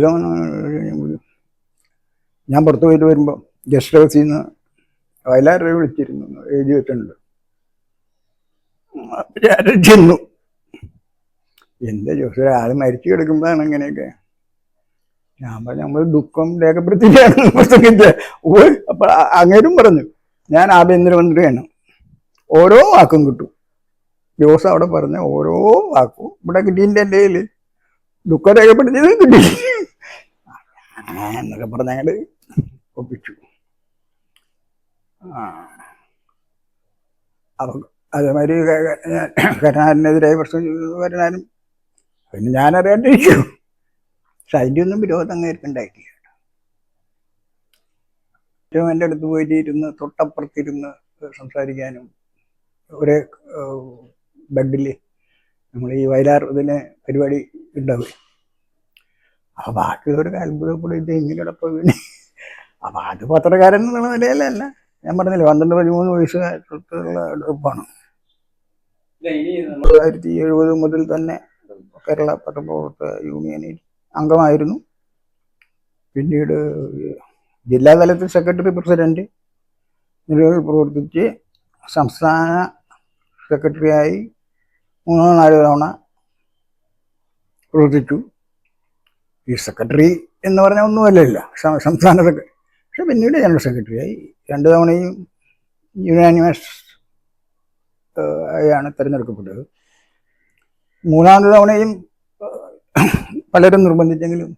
ഞാൻ പുറത്തു പോയിട്ട് വരുമ്പോൾ ഗസ്റ്റ് ഹൗസിൽ നിന്ന് വയലാരെ വിളിച്ചിരുന്നു, എഴുതി വെച്ചിട്ടുണ്ട്. ചെന്നു. എന്താ ജോസ്, ആൾ മരിച്ചു കിടക്കുമ്പോഴാണ് ഇങ്ങനെയൊക്കെ. ഞാൻ പറഞ്ഞു നമ്മൾ ദുഃഖം രേഖപ്പെടുത്തിയിട്ടാണ്. അപ്പൊ അങ്ങേരും പറഞ്ഞു ഞാൻ ആഭ്യന്തരമന്ത്രിയാണ്, ഓരോ വാക്കും കിട്ടും. ജോസ് അവിടെ പറഞ്ഞ ഓരോ വാക്കും ഇവിടെ കിട്ടിയതിൻ്റെ എൻ്റെ കയ്യിൽ ദുഃഖം രേഖപ്പെടുത്തിയത് കിട്ടി എന്നൊക്കെ പറഞ്ഞ ഞങ്ങൾ ഒപ്പിച്ചു. അപ്പൊ അതേമാതിരി കരുണാകരനെതിരായ പ്രശ്നം കരുണാകരൻ പിന്നെ ഞാനറിയാണ്ടിരിക്കും. പക്ഷെ അതിൻ്റെ ഒന്നും വിരോധം അങ്ങേർക്കുണ്ടായിട്ടില്ല. ഏറ്റവും എൻ്റെ അടുത്ത് പോയിട്ട് ഇരുന്ന് തൊട്ടപ്പുറത്തിരുന്ന് സംസാരിക്കാനും ഒരേ ബെഡിൽ നമ്മൾ ഈ വയലാർ ഇതിന് പരിപാടി ഉണ്ടാവുക. അപ്പൊ ബാക്കിയുള്ളവർക്ക് അത്ഭുതപ്പെടുത്തി ഇങ്ങനെയോടൊപ്പം പിന്നെ അപ്പൊ അത് പത്രക്കാരൻ എന്നുള്ള നിലയിലല്ല, ഞാൻ പറഞ്ഞില്ലേ 12-13 വയസ്സുള്ള ഗ്രൂപ്പാണ്. 1970 മുതൽ തന്നെ കേരള പത്രപ്രവർത്തക യൂണിയനിൽ അംഗമായിരുന്നു. പിന്നീട് ജില്ലാതലത്തിൽ സെക്രട്ടറി പ്രസിഡന്റ് നിലവിൽ പ്രവർത്തിച്ച് സംസ്ഥാന സെക്രട്ടറിയായി 3-4 തവണ പ്രവർത്തിച്ചു. ഈ സെക്രട്ടറി എന്ന് പറഞ്ഞാൽ ഒന്നുമല്ലല്ലോ, സംസ്ഥാന സെക്രട്ടറി. പക്ഷെ പിന്നീട് ജനറൽ സെക്രട്ടറിയായി 2 തവണയും യുനാനിമസ് ആയാണ് തിരഞ്ഞെടുക്കപ്പെട്ടത്. 3-ാമത് തവണയും പലരും നിർബന്ധിച്ചെങ്കിലും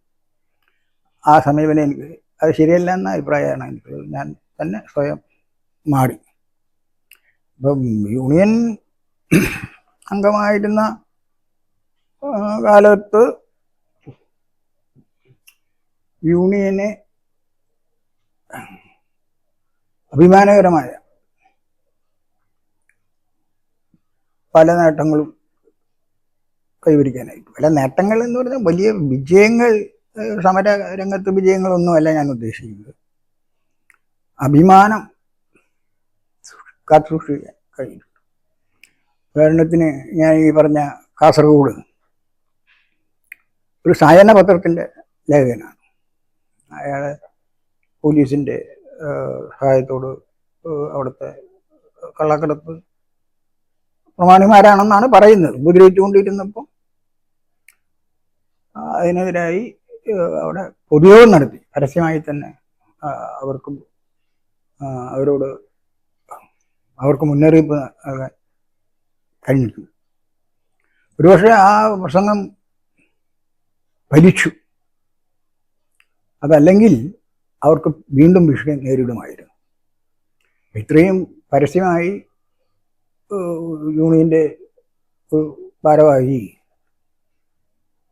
ആ സമീപനം എനിക്ക് അത് ശരിയല്ല എന്ന അഭിപ്രായമാണ് എനിക്ക്. ഞാൻ തന്നെ സ്വയം മാറി. ഇപ്പം യൂണിയൻ അംഗമായിരുന്ന കാലത്ത് യൂണിയനെ അഭിമാനകരമായ പല നേട്ടങ്ങളും കൈവരിക്കാനായിട്ട്. പല നേട്ടങ്ങൾ എന്ന് പറഞ്ഞാൽ വലിയ വിജയങ്ങൾ, സമര രംഗത്ത് വിജയങ്ങളൊന്നുമല്ല ഞാൻ ഉദ്ദേശിക്കുന്നത്. അഭിമാനം കാത്തുസൂക്ഷിക്കാൻ കഴിയും. ഉദാഹരണത്തിന് ഞാൻ ഈ പറഞ്ഞ കാസർഗോഡ് ഒരു സായന പത്രത്തിൻ്റെ ലേഖകനാണ്. അയാൾ പോലീസിൻ്റെ സഹായത്തോട് അവിടുത്തെ കള്ളക്കടത്ത് പ്രമാണിമാരാണെന്നാണ് പറയുന്നത്. ഉപദ്രവിച്ചുകൊണ്ടിരുന്നപ്പോൾ അതിനെതിരായി അവിടെ പൊതുയോഗം നടത്തി, പരസ്യമായി തന്നെ അവർക്ക് മുന്നറിയിപ്പ് നൽകാൻ കഴിഞ്ഞിട്ടുണ്ട്. ഒരുപക്ഷെ ആ പ്രസംഗം ഫലിച്ചു. അതല്ലെങ്കിൽ അവർക്ക് വീണ്ടും വിഷയം നേരിടുമായിരുന്നു. ഇത്രയും പരസ്യമായി യൂണിയൻ്റെ ഭാരവാഹി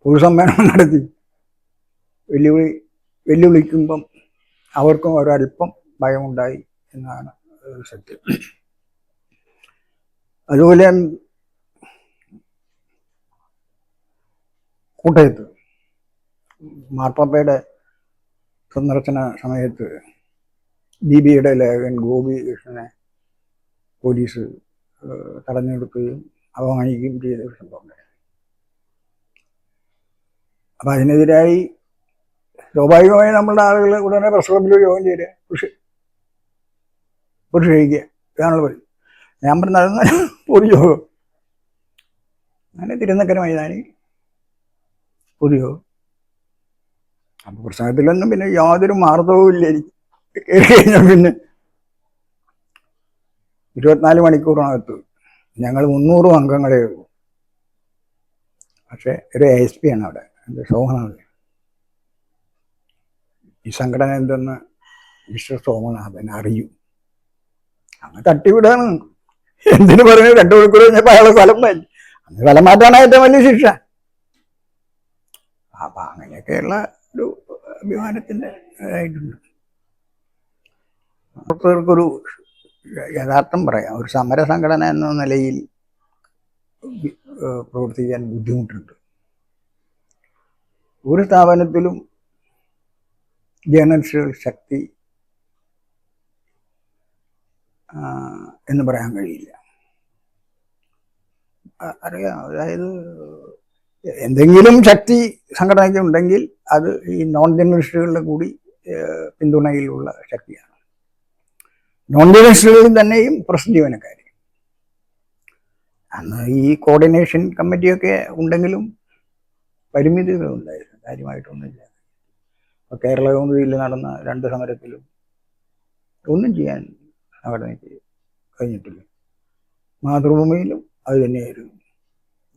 പൊതുസമ്മേളനം നടത്തി വെല്ലുവിളിക്കുമ്പം അവർക്കും ഒരല്പം ഭയമുണ്ടായി എന്നാണ് സത്യം. അതുപോലെ കോട്ടയത്ത് മാർപ്പാപ്പയുടെ സന്ദർശന സമയത്ത് ദീപിയുടെ ലേഖകൻ ഗോപി കൃഷ്ണനെ പോലീസ് തടഞ്ഞെടുക്കുകയും അപമാനിക്കുകയും ചെയ്ത ഒരു സംഭവം ഉണ്ടായി. അപ്പം അതിനെതിരായി സ്വാഭാവികമായി നമ്മളുടെ ആളുകൾ ഉടനെ പ്രസ് ക്ലബിൽ യോഗം ചെയ്ത് പ്രതിഷേധിക്കുക, ഇതാണുള്ള പതി. ഞാൻ പറഞ്ഞ പൊതുയോഗം. അങ്ങനെ തിരുനക്കര മൈതാനി പൊതുയോഗം. അപ്പോൾ പ്രസംഗത്തിലൊന്നും പിന്നെ യാതൊരു മാർദ്ദവും ഇല്ല. എനിക്ക് കയറി കഴിഞ്ഞാൽ പിന്നെ 24 മണിക്കൂറിനകത്ത് ഞങ്ങൾ 300 അംഗങ്ങളേ ഉള്ളൂ. പക്ഷെ ഒരു ASP ആണ് അവിടെ, എൻ്റെ സോമനാഥൻ. ഈ സംഘടന എന്തെന്ന് മിസ്റ്റർ സോമനാഥൻ അറിയൂ. അങ്ങ് തട്ടിവിടാണ്. എന്തിനു പറഞ്ഞു 2 മണിക്കൂർ കഴിഞ്ഞപ്പോൾ അയാളെ സ്ഥലം മാറ്റി. അന്ന് സ്ഥലം മാറ്റാണ് ഏറ്റവും വലിയ ശിക്ഷ. അപ്പം അങ്ങനെയൊക്കെയുള്ള ഒരു അഭിമാനത്തിൻ്റെ ഇതായിട്ടുണ്ട്. പ്രവർത്തകർക്കൊരു യഥാർത്ഥം പറയാം, ഒരു സമര സംഘടന എന്ന നിലയിൽ പ്രവർത്തിക്കാൻ ബുദ്ധിമുട്ടുണ്ട്. ഒരു സ്ഥാപനത്തിലും ജേർണലിസ്റ്റുകൾ ശക്തി എന്ന് പറയാൻ കഴിയില്ല. അറിയാം, അതായത് എന്തെങ്കിലും ശക്തി സംഘടനയ്ക്ക് ഉണ്ടെങ്കിൽ അത് ഈ നോൺ ജേർണലിസ്റ്റുകളുടെ കൂടി പിന്തുണയിലുള്ള ശക്തിയാണ്. നോൺ ജേർണലിസ്റ്റുകളിൽ തന്നെയും പ്രസ് ജീവനക്കാർ അന്ന് ഈ കോർഡിനേഷൻ കമ്മിറ്റിയൊക്കെ ഉണ്ടെങ്കിലും പരിമിതികളുണ്ടായിരുന്നു, കാര്യമായിട്ടൊന്നുമില്ല. കേരള കൗമുദിയിൽ നടന്ന 2 സമരത്തിലും ഒന്നും ചെയ്യാൻ സംഘടനയ്ക്ക് കഴിഞ്ഞിട്ടില്ല. മാതൃഭൂമിയിലും അത് തന്നെയായിരുന്നു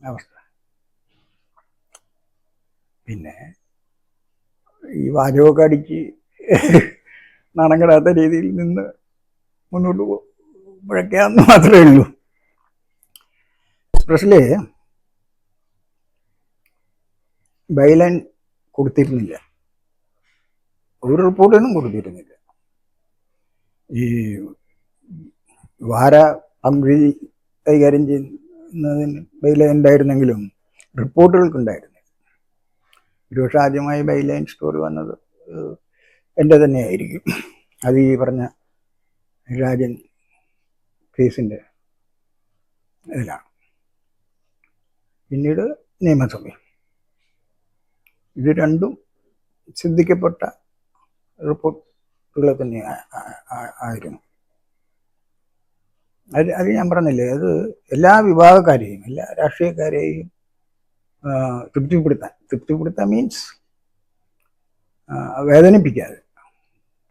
അവസ്ഥ. പിന്നെ ഈ വാചകമൊക്കെ അടിച്ച് നാണം കെടാത്ത രീതിയിൽ നിന്ന് മുന്നോട്ട് മുഴക്കാന്ന് മാത്രമേ ഉള്ളൂ. എക്സ്പ്രസ്സിൽ ബൈലൈൻ കൊടുത്തിരുന്നില്ല, ഒരു റിപ്പോർട്ടൊന്നും കൊടുത്തിരുന്നില്ല. ഈ വാര പങ്കി കൈകാര്യം ചെയ്യുന്നതിന് ബൈലൈൻ ഉണ്ടായിരുന്നെങ്കിലും റിപ്പോർട്ടുകൾക്കുണ്ടായിരുന്നു. ഒരുപക്ഷെ ആദ്യമായി ബൈലൈൻ സ്റ്റോറി വന്നത് എൻ്റെ തന്നെയായിരിക്കും. അത് ഈ പറഞ്ഞ രാജൻ കേസിൻ്റെ ഇതിലാണ്. പിന്നീട് നിയമസഭ, ഇത് രണ്ടും ശ്രദ്ധിക്കപ്പെട്ട റിപ്പോർട്ടുകൾ തന്നെ ആയിരുന്നു. അത് ഞാൻ പറഞ്ഞില്ലേ, അത് എല്ലാ വിഭാഗക്കാരെയും എല്ലാ രാഷ്ട്രീയക്കാരെയും തൃപ്തിപ്പെടുത്താൻ മീൻസ് വേദനിപ്പിക്കാതെ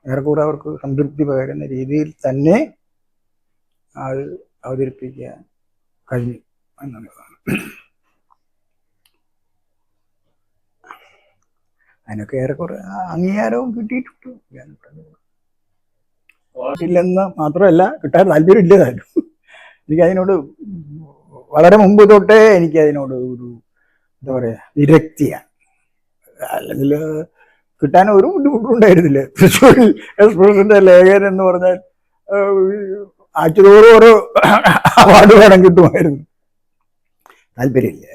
ഏറെക്കൂടെ അവർക്ക് സംതൃപ്തി പകരുന്ന രീതിയിൽ തന്നെ അത് അവതരിപ്പിക്കാൻ കഴിഞ്ഞു എന്നുള്ളതാണ്. അതിനൊക്കെ ഏറെക്കുറെ അംഗീകാരവും കിട്ടിയിട്ടുണ്ട്. ഇല്ലെന്ന് മാത്രമല്ല, കിട്ടാൻ താല്പര്യമില്ലതായിരുന്നു. എനിക്കതിനോട് വളരെ മുമ്പ് തൊട്ടേ എനിക്കതിനോട് ഒരു എന്താ പറയുക വിരക്തിയാണ്. അല്ലെങ്കിൽ കിട്ടാൻ ഒരു ബുദ്ധിമുട്ടുണ്ടായിരുന്നില്ല. തൃശ്ശൂരിൽ എക്സ്പ്രസിന്റെ ലേഖകൻ എന്ന് പറഞ്ഞാൽ ആഴ്ചതോറും ഓരോ അവാർഡ് വേണം കിട്ടുമായിരുന്നു. താല്പര്യമില്ല.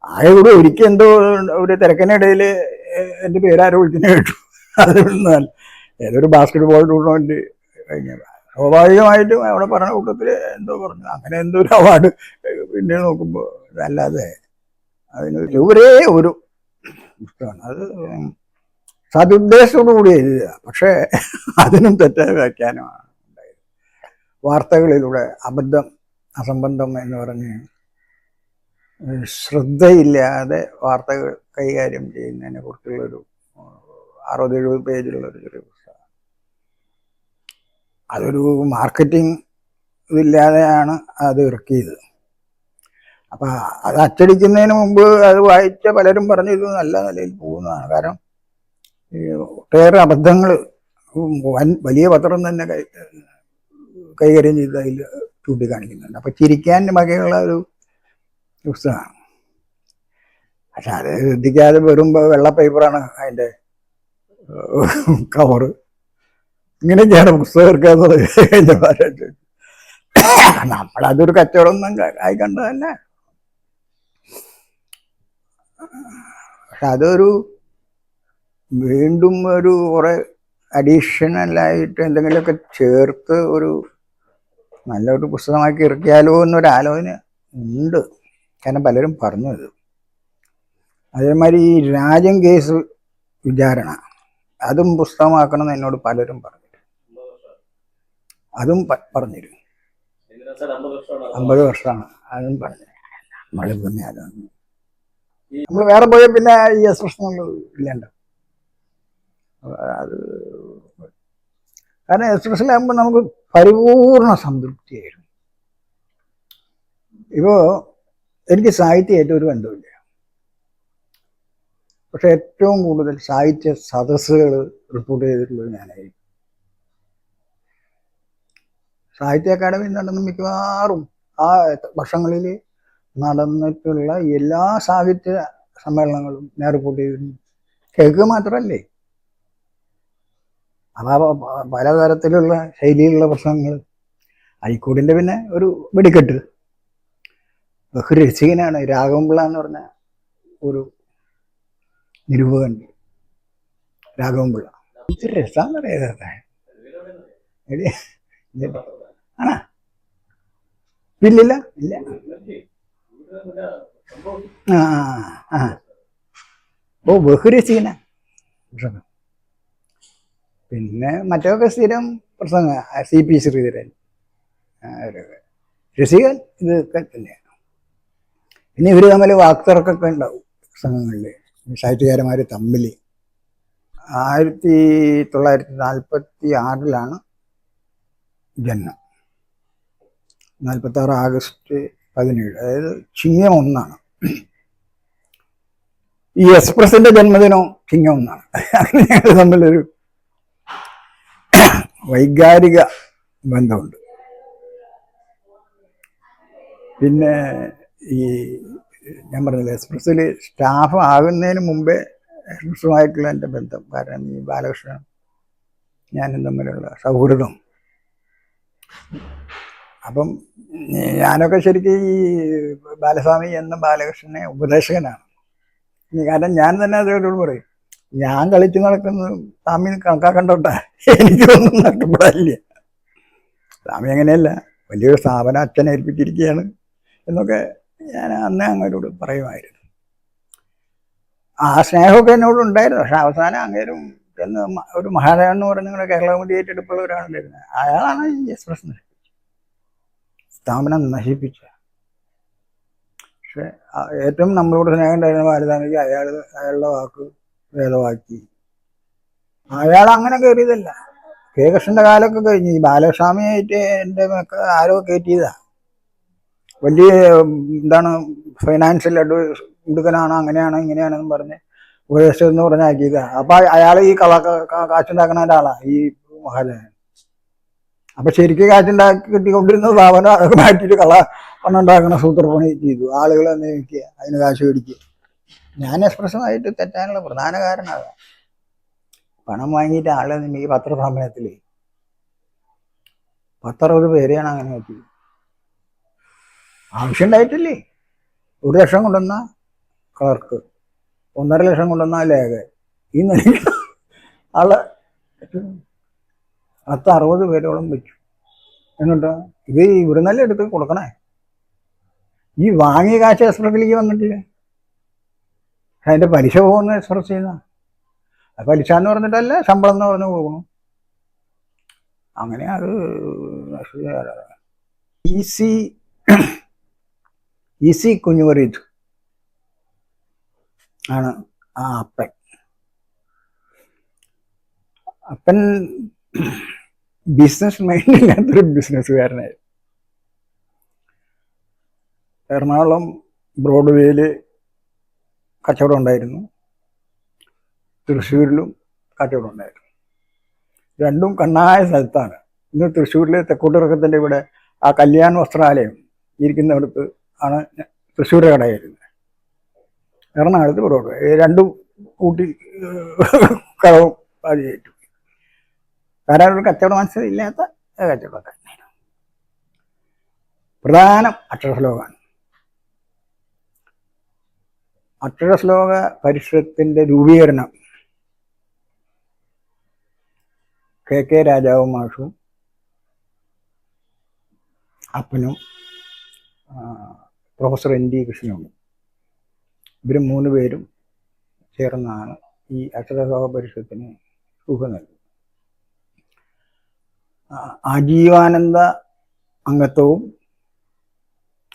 ആകെ കൂടെ ഒരിക്കൽ എന്തോ ഒരു തിരക്കിനിടയിൽ എൻ്റെ പേരാരോ വിളിച്ചിനെ കേട്ടു. അതിൽ നിന്നാൽ ഏതൊരു ബാസ്കറ്റ് ബോൾ ടൂർണമെന്റ് കഴിഞ്ഞ സ്വാഭാവികമായിട്ടും അവിടെ പറഞ്ഞ കൂട്ടത്തിൽ എന്തോ പറഞ്ഞു, അങ്ങനെ എന്തോ ഒരു അവാർഡ്. പിന്നെ നോക്കുമ്പോൾ അല്ലാതെ അതിന് ഒരേ ഒരു പുസ്തകമാണ്. അത് സതുദ്ദേശത്തോടു കൂടി എഴുതുക, പക്ഷേ അതിനും തെറ്റായ വ്യാഖ്യാനമാണ് ഉണ്ടായത്. വാർത്തകളിലൂടെ അബദ്ധം അസംബന്ധം എന്ന് പറഞ്ഞ് ശ്രദ്ധയില്ലാതെ വാർത്തകൾ കൈകാര്യം ചെയ്യുന്നതിനെ കുറിച്ചുള്ളൊരു 60-70 പേജിലുള്ളൊരു ചെറിയ പുസ്തകം. അതൊരു മാർക്കറ്റിംഗ് ഇതില്ലാതെയാണ് അത് ഇറക്കിയത്. അപ്പം അത് അച്ചടിക്കുന്നതിന് മുമ്പ് അത് വായിച്ച പലരും പറഞ്ഞു ഇത് നല്ല നിലയിൽ പോകുന്നതാണ്. കാരണം ഒട്ടേറെ അബദ്ധങ്ങൾ വലിയ പത്രം തന്നെ കൈകാര്യം ചെയ്ത് അതിൽ ചൂണ്ടിക്കാണിക്കുന്നുണ്ട്. അപ്പം ചിരിക്കാൻ വകയുള്ള ഒരു പുസ്തകമാണ്. പക്ഷെ അത് ശ്രദ്ധിക്കാതെ വരുമ്പോൾ വെള്ള പേപ്പറാണ് അതിൻ്റെ കവറ്. ഇങ്ങനെയൊക്കെയാണ് പുസ്തകം ഇറക്കാന്ന് പറയുന്നത്. നമ്മളതൊരു കച്ചവടം ആയി കണ്ടതല്ല. പക്ഷെ അതൊരു വീണ്ടും ഒരു കുറെ അഡീഷണലായിട്ട് എന്തെങ്കിലുമൊക്കെ ചേർത്ത് ഒരു നല്ലൊരു പുസ്തകമാക്കി ഇറക്കിയാലോ എന്നൊരാലോചന ഉണ്ട്. കാരണം പലരും പറഞ്ഞു അത്. അതേമാതിരി ഈ രാജൻ കേസ് വിചാരണ അതും പുസ്തകമാക്കണമെന്ന് എന്നോട് പലരും പറഞ്ഞു. അതും പറഞ്ഞിരുന്നു. 50 വർഷമാണ് അതും പറഞ്ഞു. നമ്മൾ പിന്നെ അതൊന്നും നമ്മൾ വേറെ പോയ പിന്നെ ഈ പ്രശ്നങ്ങൾ ഇല്ലാണ്ട് അത് കാരണം എക്സ്പ്രസ്സിലാകുമ്പോൾ നമുക്ക് പരിപൂർണ സംതൃപ്തിയായിരുന്നു. ഇപ്പോൾ എനിക്ക് സാഹിത്യമായിട്ട് ഒരു ബന്ധമില്ല, പക്ഷെ ഏറ്റവും കൂടുതൽ സാഹിത്യ സദസ്സുകൾ റിപ്പോർട്ട് ചെയ്തിട്ടുള്ളത് ഞാനായിരിക്കും. സാഹിത്യ അക്കാദമി നടന്ന മിക്കവാറും ആ വർഷങ്ങളിൽ നടന്നിട്ടുള്ള എല്ലാ സാഹിത്യ സമ്മേളനങ്ങളും ഞാൻ റിപ്പോർട്ട് ചെയ്തിരുന്നു. കേൾക്കുക മാത്രമല്ലേ, അപ്പോൾ പലതരത്തിലുള്ള ശൈലിയിലുള്ള പ്രസംഗങ്ങൾ. ഹൈക്കോടിൻ്റെ പിന്നെ ഒരു വെടിക്കെട്ട്. ഒരു രസികനാണ് രാഘവൻപിള്ള എന്ന് പറഞ്ഞ ഒരു നിരൂപകൻ. രാഘവൻപിള്ള. ഇത് രസാന്ന് പറയുന്നത് ആണാ ഇല്ലില്ല ഇല്ല. ആ ആ ഓ ബഹുരസീന പ്രസംഗം. പിന്നെ മറ്റൊക്കെ സ്ഥിരം പ്രസംഗ CP ശ്രീധരൻ രസികൻ ഇതൊക്കെ തന്നെയാണ്. പിന്നെ ഇവർ തമ്മിൽ വാക്തർക്കൊക്കെ ഉണ്ടാവും പ്രസംഗങ്ങളിൽ, സാഹിത്യകാരന്മാർ തമ്മിൽ. 1946 ജന്മം. 46 ആഗസ്റ്റ് 17, അതായത് ചിങ്ങം 1. ഈ എക്സ്പ്രസിന്റെ ജന്മദിനം ചിങ്ങം 1. അങ്ങനെ ഞങ്ങൾ തമ്മിലൊരു വൈകാരിക ബന്ധമുണ്ട്. പിന്നെ ഈ ഞാൻ പറഞ്ഞില്ല, എക്സ്പ്രസ്സിൽ സ്റ്റാഫ് ആകുന്നതിന് മുമ്പേ എക്സ്പ്രസ്സുമായിട്ടുള്ള എൻ്റെ ബന്ധം, കാരണം ഈ ബാലകൃഷ്ണൻ ഞാനും തമ്മിലുള്ള സൗഹൃദം. അപ്പം ഞാനൊക്കെ ശരിക്കും ഈ ബാലസ്വാമി എന്ന ബാലകൃഷ്ണനെ ഉപദേശകനാണ്. കാരണം ഞാൻ തന്നെ അദ്ദേഹത്തോട് പറയും, ഞാൻ കളിച്ചു നടക്കുന്നത് സ്വാമി കണക്കാക്കണ്ടോട്ടെ, എനിക്കൊന്നും നഷ്ടപ്പെടാനില്ല. സ്വാമി അങ്ങനെയല്ല, വലിയൊരു സ്ഥാപനം അച്ഛനെ ഏൽപ്പിച്ചിരിക്കുകയാണ് എന്നൊക്കെ ഞാൻ അന്നേ അങ്ങോട്ടോട് പറയുമായിരുന്നു. ആ സ്നേഹമൊക്കെ എന്നോട് ഉണ്ടായിരുന്നു. പക്ഷെ അവസാനം അങ്ങേരും എന്ന് ഒരു മഹാരാജൻ എന്ന് പറഞ്ഞ നിങ്ങളുടെ കേരള കൗമുദി ഏറ്റെടുപ്പുള്ള ഒരാളുണ്ടായിരുന്നു. അയാളാണ് ഈ എക്സ്പ്രസ് സ്ഥാപനം നശിപ്പിച്ച. പക്ഷെ ഏറ്റവും നമ്മളോട് സ്നേഹം ഉണ്ടായിരുന്ന ബാലസ്വാമിക്ക് അയാളുടെ വാക്ക് വേദവാക്കി. അയാൾ അങ്ങനെ കയറിയതല്ല. കെ കൃഷ്ണന്റെ കാലമൊക്കെ കഴിഞ്ഞ് ഈ ബാലസ്വാമിയായിട്ട് എൻ്റെ ആരോ കയറ്റിയതാ. വലിയ എന്താണ് ഫൈനാൻഷ്യൽ എടുക്കനാണ്, അങ്ങനെയാണ് ഇങ്ങനെയാണെന്ന് പറഞ്ഞ് ഉപദേശമെന്ന് പറഞ്ഞാക്കിയതാ. അപ്പൊ അയാൾ ഈ കാശുണ്ടാക്കുന്ന ഒരാളാണ് ഈ മഹാരാജൻ. അപ്പൊ ശരിക്കും കാശുണ്ടാക്കി കിട്ടിക്കൊണ്ടിരുന്ന സ്ഥാപനം അതൊക്കെ മാറ്റിയിട്ട് പണം ഉണ്ടാക്കുന്ന സൂത്രപ്പണി ചെയ്തു. ആളുകളെ നിയമിക്കുക, അതിന് കാശ് മേടിക്കുക. ഞാൻ എക്സ്പ്രസ്സുമായിട്ട് തെറ്റാനുള്ള പ്രധാന കാരണമാണ് പണം വാങ്ങിയിട്ട് ആളെ ഈ പത്രസമ്മേളനത്തിൽ 10-60 പേരെയാണ് അങ്ങനെ വെച്ചത്. ആവശ്യമുണ്ടായിട്ടില്ലേ. 1 ലക്ഷം കൊണ്ടുവന്ന ക്ലർക്ക്, 1.5 ലക്ഷം കൊണ്ടുവന്ന ലേഖ, ഈ നിലയിൽ ആളെ 10-60 പേരോളം വെച്ചു. എന്നിട്ട് ഇത് ഇവിടെ നിന്നല്ലേ എടുത്ത് കൊടുക്കണേ. ഈ വാങ്ങിയ കാശ് എക്സ്പ്രസ്സിലേക്ക് വന്നിട്ടില്ല. അതിന്റെ പലിശ പോകുന്ന എക്സ്പ്രസ് ചെയ്യുന്ന പലിശ എന്ന് പറഞ്ഞിട്ടല്ല, ശമ്പളം എന്ന് പറഞ്ഞ് കൊടുക്കണം. അങ്ങനെ അത് ഈസി കുഞ്ഞുവറീത് ആണ് ആ അപ്പൻ. അപ്പൻ ബിസിനസ് മൈൻഡില്ലാത്തൊരു ബിസിനസ്സുകാരനായി. എറണാകുളം ബ്രോഡ്വേയിൽ കച്ചവടം ഉണ്ടായിരുന്നു, തൃശ്ശൂരിലും കച്ചവടം ഉണ്ടായിരുന്നു. രണ്ടും കണ്ണായ സ്ഥലത്താണ്. ഇന്ന് തൃശ്ശൂരിലെ തെക്കോട്ടിറക്കത്തിൻ്റെ ഇവിടെ ആ കല്യാൺ വസ്ത്രാലയം ഇരിക്കുന്നിടത്ത് ആണ് തൃശ്ശൂരിലെ കടയായിരുന്നത്. എറണാകുളത്ത് ബ്രോഡ്വേ, രണ്ടും കൂട്ടി കളവും പാചകമായിട്ടു. കാരണം ഒരു കച്ചവട മനസ്സിൽ ഇല്ലാത്ത കച്ചവടക്കാരനാണ്. പ്രധാനം അക്ഷരശ്ലോകമാണ്. അക്ഷരശ്ലോക പരിഷത്തിന്റെ രൂപീകരണം KK രാജാവ് മാഷും അപ്പനും പ്രൊഫസർ ND കൃഷ്ണനും ഇവർ 3 പേരും ചേർന്നാണ് ഈ അക്ഷരശ്ലോക പരിഷത്തിന് രൂപം നൽകുന്നത്. ആജീവാനന്ദ അംഗത്വവും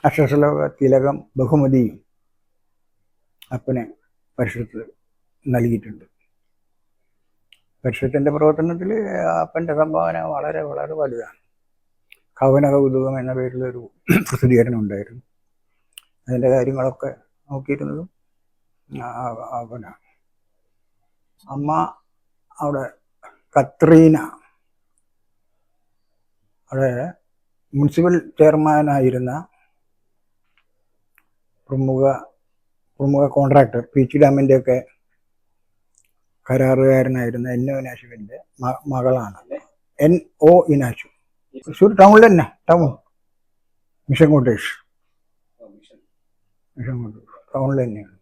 അക്ഷരശ്ലോക തിലകം ബഹുമതിയും അപ്പനെ പരിഷത്ത് നൽകിയിട്ടുണ്ട്. പരിഷത്തിന്റെ പ്രവർത്തനത്തിൽ അപ്പൻ്റെ സംഭാവന വളരെ വളരെ വലുതാണ്. കവന കൗതുകം എന്ന പേരിലൊരു പ്രസിദ്ധീകരണം ഉണ്ടായിരുന്നു. അതിൻ്റെ കാര്യങ്ങളൊക്കെ നോക്കിയിരുന്നതും അപ്പനാണ്. അമ്മ അവിടെ കത്രീന, അവിടെ മുനിസിപ്പൽ ചെയർമാനായിരുന്ന പ്രമുഖ കോൺട്രാക്ടർ PG ഡാമിൻ്റെയൊക്കെ കരാറുകാരനായിരുന്ന NO ഇനാശുവിൻ്റെ മകളാണ്. NO ഇനാശു. തൃശ്ശൂർ ടൗണിൽ തന്നെ, മിഷൻ കോട്ടേഴ്സ് ടൗണിൽ തന്നെയാണ്.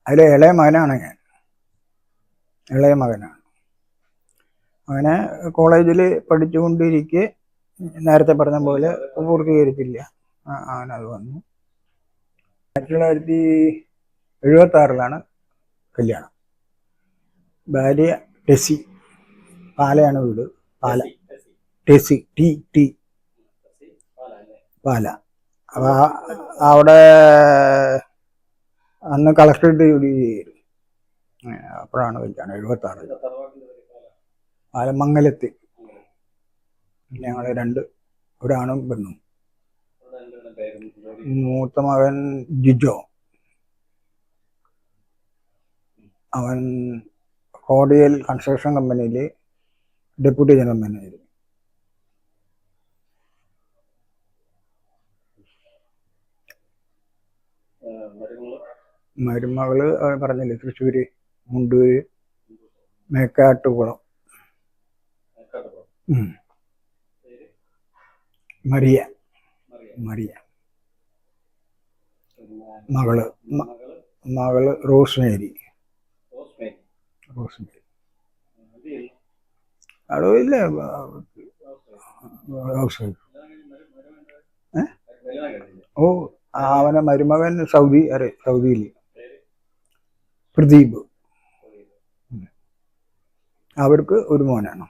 അതിലെ ഇളയ മകനാണ് ഞാൻ. ഇളയ മകനാണ്. അങ്ങനെ കോളേജിൽ പഠിച്ചുകൊണ്ടിരിക്കെ നേരത്തെ പറഞ്ഞ പോലെ പൂർത്തീകരിച്ചില്ല. അങ്ങനെ അത് വന്നു. 1976 കല്യാണം. ഭാര്യ ടെസി, പാലയാണ് വീട്. പാല, ടെസി, ടി ടി പാല. അപ്പൊ അവിടെ അന്ന് കളക്ടറേറ്റ് ജോലി ചെയ്തു. അപ്പോഴാണ് കല്യാണം. 76 പാലമംഗലത്ത്. ഞങ്ങൾ ഒരാണും പെണ്ണും. മൂത്ത മകൻ ജിജോ, അവൻ കോടിയൽ കൺസ്ട്രക്ഷൻ കമ്പനിയിൽ ഡെപ്യൂട്ടി ജനറൽ മാനേജർ. മരുമകള് പറഞ്ഞില്ലേ, തൃശ്ശൂര് മുണ്ടൂര് മേക്കാട്ടുകുളം. മറിയ. മകള് റോസ്മേരി. ഇല്ല, ഹൗസ് വൈഫ്. ഓ, അവനെ മരുമകൻ സൗദിയിൽ പ്രദീപ്. അവർക്ക് ഒരു മോനാണ്.